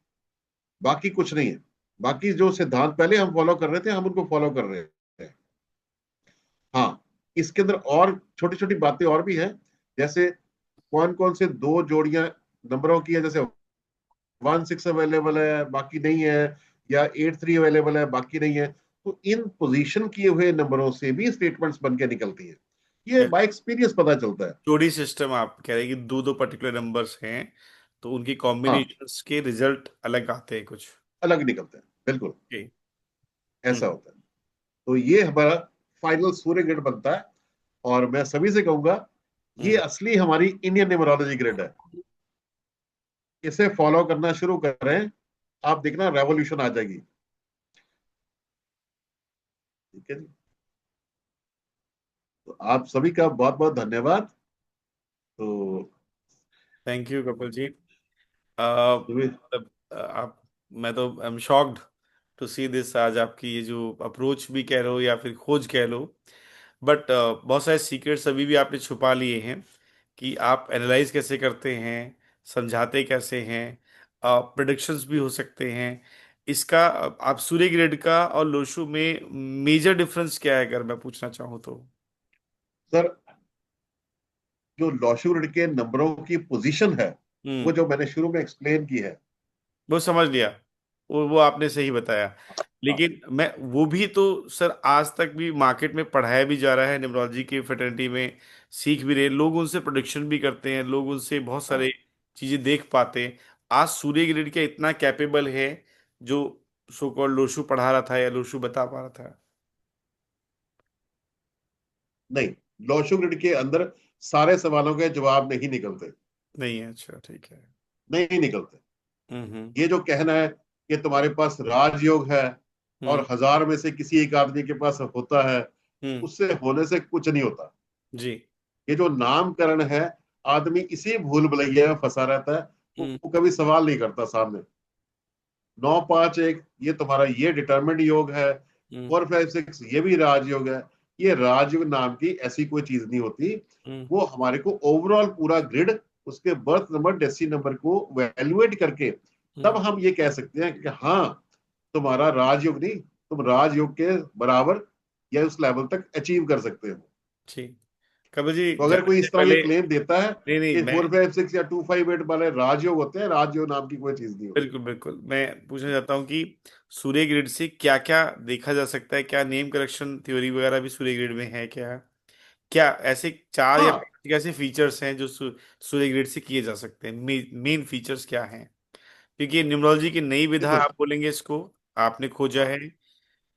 बाकी कुछ नहीं है। बाकी जो सिद्धांत पहले हम फॉलो कर रहे थे हम उनको फॉलो कर रहे हैं। हाँ, इसके अंदर और छोटी छोटी बातें और भी हैं, जैसे कौन कौन से दो जोड़ियां नंबरों की है, जैसे 1 6 अवेलेबल है बाकी नहीं है, या 8 3 अवेलेबल है बाकी नहीं है। तो इन पोजीशन किए हुए नंबरों से भी स्टेटमेंट्स बन के निकलती है। ये क्या बाय एक्सपीरियंस पता चलता है। जोड़ी सिस्टम आप कह रहे हैं कि दो दो पर्टिकुलर नंबर्स हैं तो उनकी हाँ, कॉम्बिनेशंस के रिजल्ट अलग आते हैं कुछ? अलग निकलता है, बिल्कुल ओके। ऐसा होता है। तो ये हमारा फाइनल सूर्य ग्रिड बनता है, और मैं सभी से कहूंगा ये हम्म। असली हमारी इंडियन न्यूमरोलॉजी ग्रिड है। इसे फॉलो करना शुरू करें, आप देखना रेवोल्यूशन आ जाएगी। ठीक है जी। तो आप सभी का बहुत बहुत धन्यवाद। तो थैंक यू कपिल जी। तुम्हें, मतलब आप, मैं तो I am shocked to see this. आज आपकी ये जो अप्रोच भी कह लो या फिर खोज कह लो, बट बहुत सारे सीक्रेट्स अभी भी आपने छुपा लिए हैं कि आप एनालाइज कैसे करते हैं, समझाते कैसे हैं, प्रिडिक्शंस भी हो सकते हैं, इसका आप सूर्य ग्रेड का और लोशो में मेजर डिफरेंस क्या है, अगर मैं पूछना चाहूँ तो? सर, जो लॉशुरिड के नंबरों की पोजीशन है, हम्म। वो जो मैंने शुरू में एक्सप्लेन की है। वो समझ लिया, वो आपने सही बताया। हाँ, लेकिन मैं वो भी तो सर आज तक भी मार्केट में पढ़ाया भी जा रहा है, न्यूमरोलॉजी की फ्रेटर्निटी में सीख भी रहे हैं लोग, उनसे प्रोडिक्शन भी करते हैं लोग, उनसे बहुत हाँ। सारे चीजें देख पाते हैं। आज सूर्य ग्रेड क्या इतना कैपेबल है जो सो कॉल्ड लोशु पढ़ा रहा था या लोशु बता पा रहा था? नहीं, लॉशुरिड के अंदर सारे सवालों के जवाब नहीं निकलते। नहीं है, अच्छा ठीक है। नहीं निकलते। हम्म। ये जो कहना है कि तुम्हारे पास राजयोग है हम्म। और 1000 में से किसी एक आदमी के पास होता है, हम्म। उससे होने से कुछ नहीं होता। जी। ये जो नामकरण है, आदमी इसी भूल भुलैया में फंसा रहता है। हम्म। वो कभी सवाल नहीं करता सामने। 9 5 1 ये तुम्हारा ये डिटरमिनेंट योग है। हम्म। 4 5 6 ये भी राजयोग है। ये राजयोग नाम की ऐसी कोई चीज नहीं होती। हम्म। वो हमारे को ओवरऑल पूरा ग्रिड, उसके बर्थ नंबर डेस्टिनी नंबर को वैल्यूएट करके तब हम्म। हम ये कह सकते हैं कि हाँ, तुम्हारा राजयोग नहीं, तुम राजयोग के बराबर या उस लेवल तक अचीव कर सकते हो। ठीक। कबीर जी तो अगर जाने कोई से इस तरह ये पहले, क्लेम देता है नहीं नहीं, कि मैं 4 5 6 या 2 5 8 वाले राजयोग होते हैं, राजयोग नाम की कोई चीज नहीं होती। बिल्कुल बिल्कुल मैं पूछना चाहता हूँ कि सूर्य ग्रिड से क्या क्या देखा जा सकता है, क्या नेम करेक्शन थ्योरी वगैरह भी सूर्य ग्रिड में है क्या? क्या ऐसे चार या हाँ, पांच ऐसे फीचर्स हैं जो सूर्य ग्रिड से किए जा सकते हैं? मेन फीचर्स क्या हैं? क्योंकि न्यूमरोलॉजी की नई विधा देखो। आप बोलेंगे इसको, आपने खोजा हाँ, है,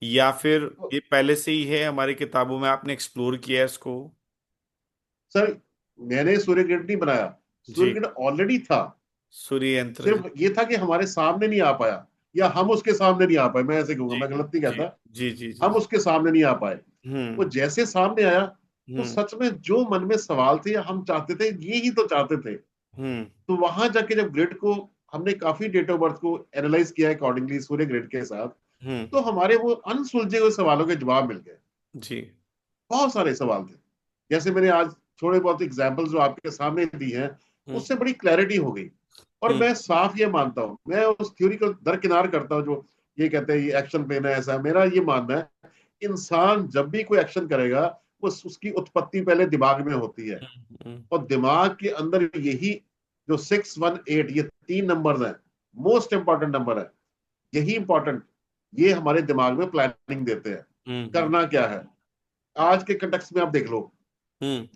या फिर तो ये पहले से ही है हमारी किताबों में, आपने एक्सप्लोर किया है इसको? सर, मैंने सूर्य ग्रिड नहीं बनाया। सूर्य जी। ग्रिड ऑलरेडी था। सूर्य यंत्र, जी। सिर्फ ये था कि हमारे सामने नहीं आ पाया, या हम उसके सामने नहीं आ पाए। मैं ऐसे कहूंगा, जी। मैं गलत नहीं जी। कहता। जी। जी। जी। हम उसके सामने नहीं आ पाए। वो हम्म। जैसे सामने आया, तो हम्म। सच में जो मन में सवाल थे, हम चाहते थे, ये ही तो चाहते थे। हम्म। तो वहां जाके जब ग्रिड को हमने काफी डेट ऑफ बर्थ को एनालाइज किया अकॉर्डिंगली सूर्य ग्रिड के साथ, हम्म। तो हमारे वो अनसुलझे हुए सवालों के जवाब मिल गए। जी। बहुत सारे सवाल थे। जैसे मैंने आज थोड़े बहुत एग्जाम्पल्स जो आपके सामने दी हैं, हम्म। उससे बड़ी क्लैरिटी हो गई। और हम्म। मैं साफ ये मानता हूं, मैं उस थ्योरी को दरकिनार करता हूं जो ये कहते हैं ये एक्शन प्लेन है। ऐसा मेरा ये मानना है, इंसान जब भी कोई एक्शन करेगा, वो उसकी उत्पत्ति पहले दिमाग में होती है। हम्म। और दिमाग के अंदर यही जो 6 1 8 ये 3 नंबर है, मोस्ट इंपॉर्टेंट नंबर है। यही इंपॉर्टेंट, ये हमारे दिमाग में प्लानिंग देते हैं। हम्म। करना क्या है, आज के कंटेक्स्ट में आप देख लो। हम्म।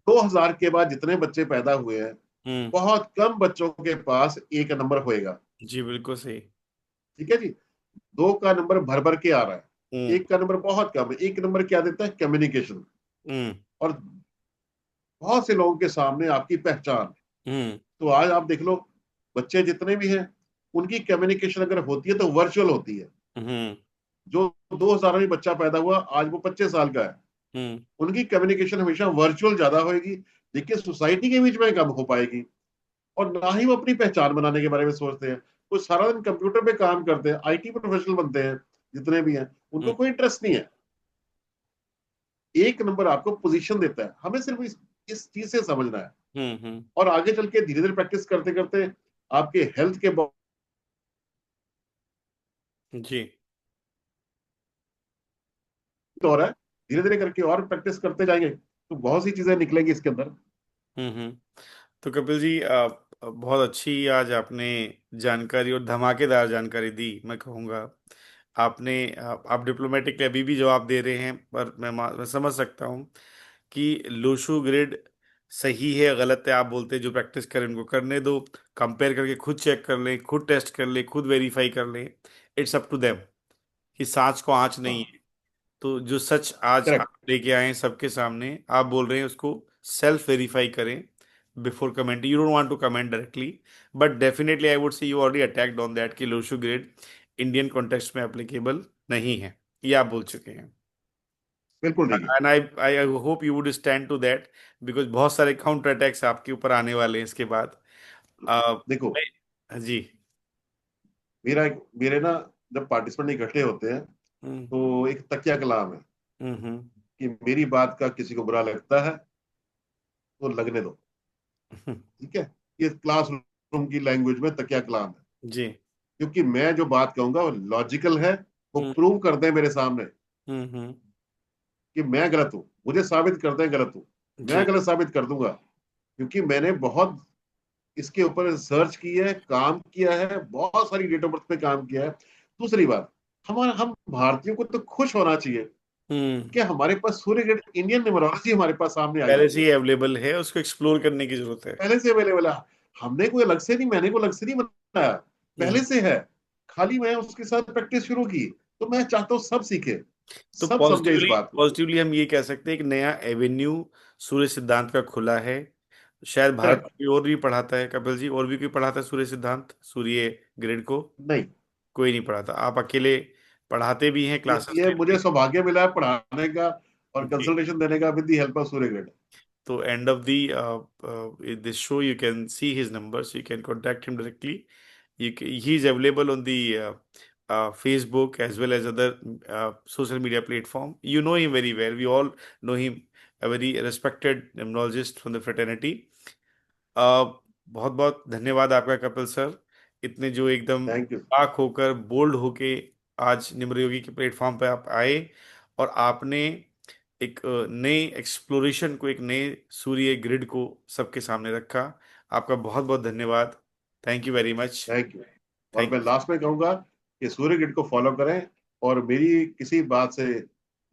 2000 के बाद जितने बच्चे पैदा हुए हैं, हम्म। बहुत कम बच्चों के पास एक नंबर होएगा। जी बिल्कुल सही। ठीक है जी। दो का नंबर भर भर के आ रहा है, हम्म। एक का नंबर बहुत कम है। एक नंबर क्या देता है? कम्युनिकेशन। हम्म। और बहुत से लोगों के सामने आपकी पहचान। हम्म। तो आज आप देख लो, बच्चे जितने भी हैं, उनकी कम्युनिकेशन अगर होती है तो वर्चुअल होती है। हम्म। जो 2000 में बच्चा पैदा हुआ, आज वो 25 साल का है, हम्म। उनकी कम्युनिकेशन हमेशा वर्चुअल ज्यादा होगी, लेकिन सोसाइटी के बीच में कम हो पाएगी। और ना ही वो अपनी पहचान बनाने के बारे में सोचते हैं। वो सारा दिन कंप्यूटर पे काम करते हैं, आईटी प्रोफेशनल बनते हैं, जितने भी हैं, उनको हम्म। कोई इंटरेस्ट नहीं है। एक नंबर आपको पोजीशन देता है, हमें सिर्फ इस चीज से समझना है। हम्म। और आगे चल के धीरे धीरे प्रैक्टिस करते करते आपके हेल्थ के जी। दौर है, धीरे धीरे करके और प्रैक्टिस करते जाएंगे तो बहुत सी चीजें निकलेंगी इसके अंदर। हम्म। तो कपिल जी बहुत अच्छी आज आपने जानकारी और धमाकेदार जानकारी दी, मैं कहूँगा। आपने आप डिप्लोमेटिकली अभी भी जवाब दे रहे हैं, पर मैं समझ सकता हूँ कि लोशो ग्रिड सही है गलत है। आप बोलते हैं जो प्रैक्टिस करें उनको करने दो, कंपेयर करके खुद चेक कर लें, खुद टेस्ट कर लें, खुद वेरीफाई कर लें। इट्स अप टू देम कि सांच को आंच नहीं हाँ, है। तो जो सच आज आप करेक्ट। लेके आए हैं सबके सामने, आप बोल रहे हैं उसको सेल्फ वेरीफाई करें before commenting. You don't want to comment directly, but definitely I would say you already attacked on that कि लोशो ग्रेड इंडियन कॉन्टेक्स्ट में एप्लीकेबल नहीं है, ये आप बोल चुके हैं। बिल्कुल नहीं है। And I I hope you would stand to that, because बहुत सारे काउंटर अटैक्स आपके ऊपर आने वाले हैं इसके बाद। देखो, जी। मेरे ना, जब पार्टिसिपेंट इकट्ठे होते हैं, हम्म। तो एक तकिया कलाम है हम्म। कि मेरी बात का किसी को बुरा लगता है तो लगने दो। ठीक है, ये क्लासरूम की लैंग्वेज में तकिया कलाम है। जी। क्योंकि मैं जो बात कहूंगा वो लॉजिकल है, वो हम्म प्रूव कर दे मेरे सामने हम्म। कि मैं गलत हूं, मुझे साबित कर दे गलत हूं, मैं जी। गलत साबित कर दूंगा। क्योंकि मैंने बहुत इसके ऊपर रिसर्च की है, काम किया है, बहुत सारी डेट ऑफ बर्थ पे काम किया है। दूसरी बात, हमारा हम भारतीयों को तो खुश होना चाहिए हम्म। कि हमारे पास सूर्य ग्रहण इंडियन न्यूमरोलॉजी हमारे पास सामने आई पहले हुई से है, ही अवेलेबल है, उसको एक्सप्लोर करने की जरूरत है। पहले से अवेलेबल है। हमने कोई अलग से नहीं, मैंने कोई अलग से नहीं बनाया, हम्म। पहले से है। खाली मैं उसके साथ प्रैक्टिस शुरू की। तो मैं चाहता हूँ सब सीखे, तो सब समझे इस पॉजिटिवली बात को। पॉजिटिवली हम ये कह सकते हैं कि नया एवेन्यू सूर्य सिद्धांत का खुला है। शायद भारत में करेक्ट। कोई और भी पढ़ाता है कपिल जी, और भी कोई पढ़ाता है सूर्य सिद्धांत, सूर्य ग्रिड को? नहीं, कोई नहीं पढ़ाता, आप अकेले पढ़ाते भी हैं, क्लासेस ये लेते मुझे सौभाग्य मिला है पढ़ाने का और हैं जी। कंसल्टेशन देने का विद दी हेल्प ऑफ सूर्य ग्रहण। So end of the this show, you can see his numbers. You can contact him directly. He is available on the Facebook as well as other social media platform. You know him very well. We all know him, a very respected numerologist from the fraternity. बहुत बहुत धन्यवाद आपका Kapil sir, इतने जो एकदम thank you. पाक होकर bold होके आज निम्र योगी के प्लेटफॉर्म पे आप आए, और आपने एक नए एक्सप्लोरेशन को, एक नए सूर्य ग्रिड को सबके सामने रखा। आपका बहुत बहुत धन्यवाद। Thank you very much. Thank you. और थैंक मैं यू। लास्ट में कहूंगा कि सूर्य ग्रिड को फॉलो करें। और मेरी किसी बात से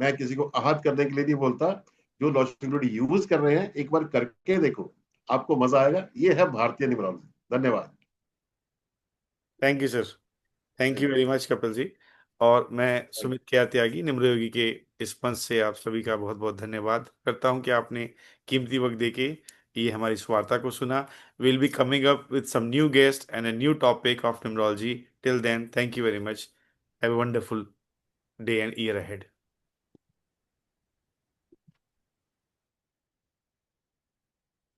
मैं किसी को आहत करने के लिए नहीं बोलता। जो लॉजिक ग्रिड यूज कर रहे हैं, एक बार करके देखो, आपको मजा आएगा। ये है भारतीय न्यूमरोलॉजी। धन्यवाद। Thank you sir. Thank you thank very much Kapil ji. और मैं यू। सुमित क्या त्यागी निम्र योगी के इस मंच से आप सभी का बहुत बहुत धन्यवाद करता हूं कि आपने कीमती वक्त देके ये हमारी इस वार्ता को सुना। Will be coming up with some new guest and a new topic of numerology. Till then, thank you very much. Have a wonderful day and year ahead.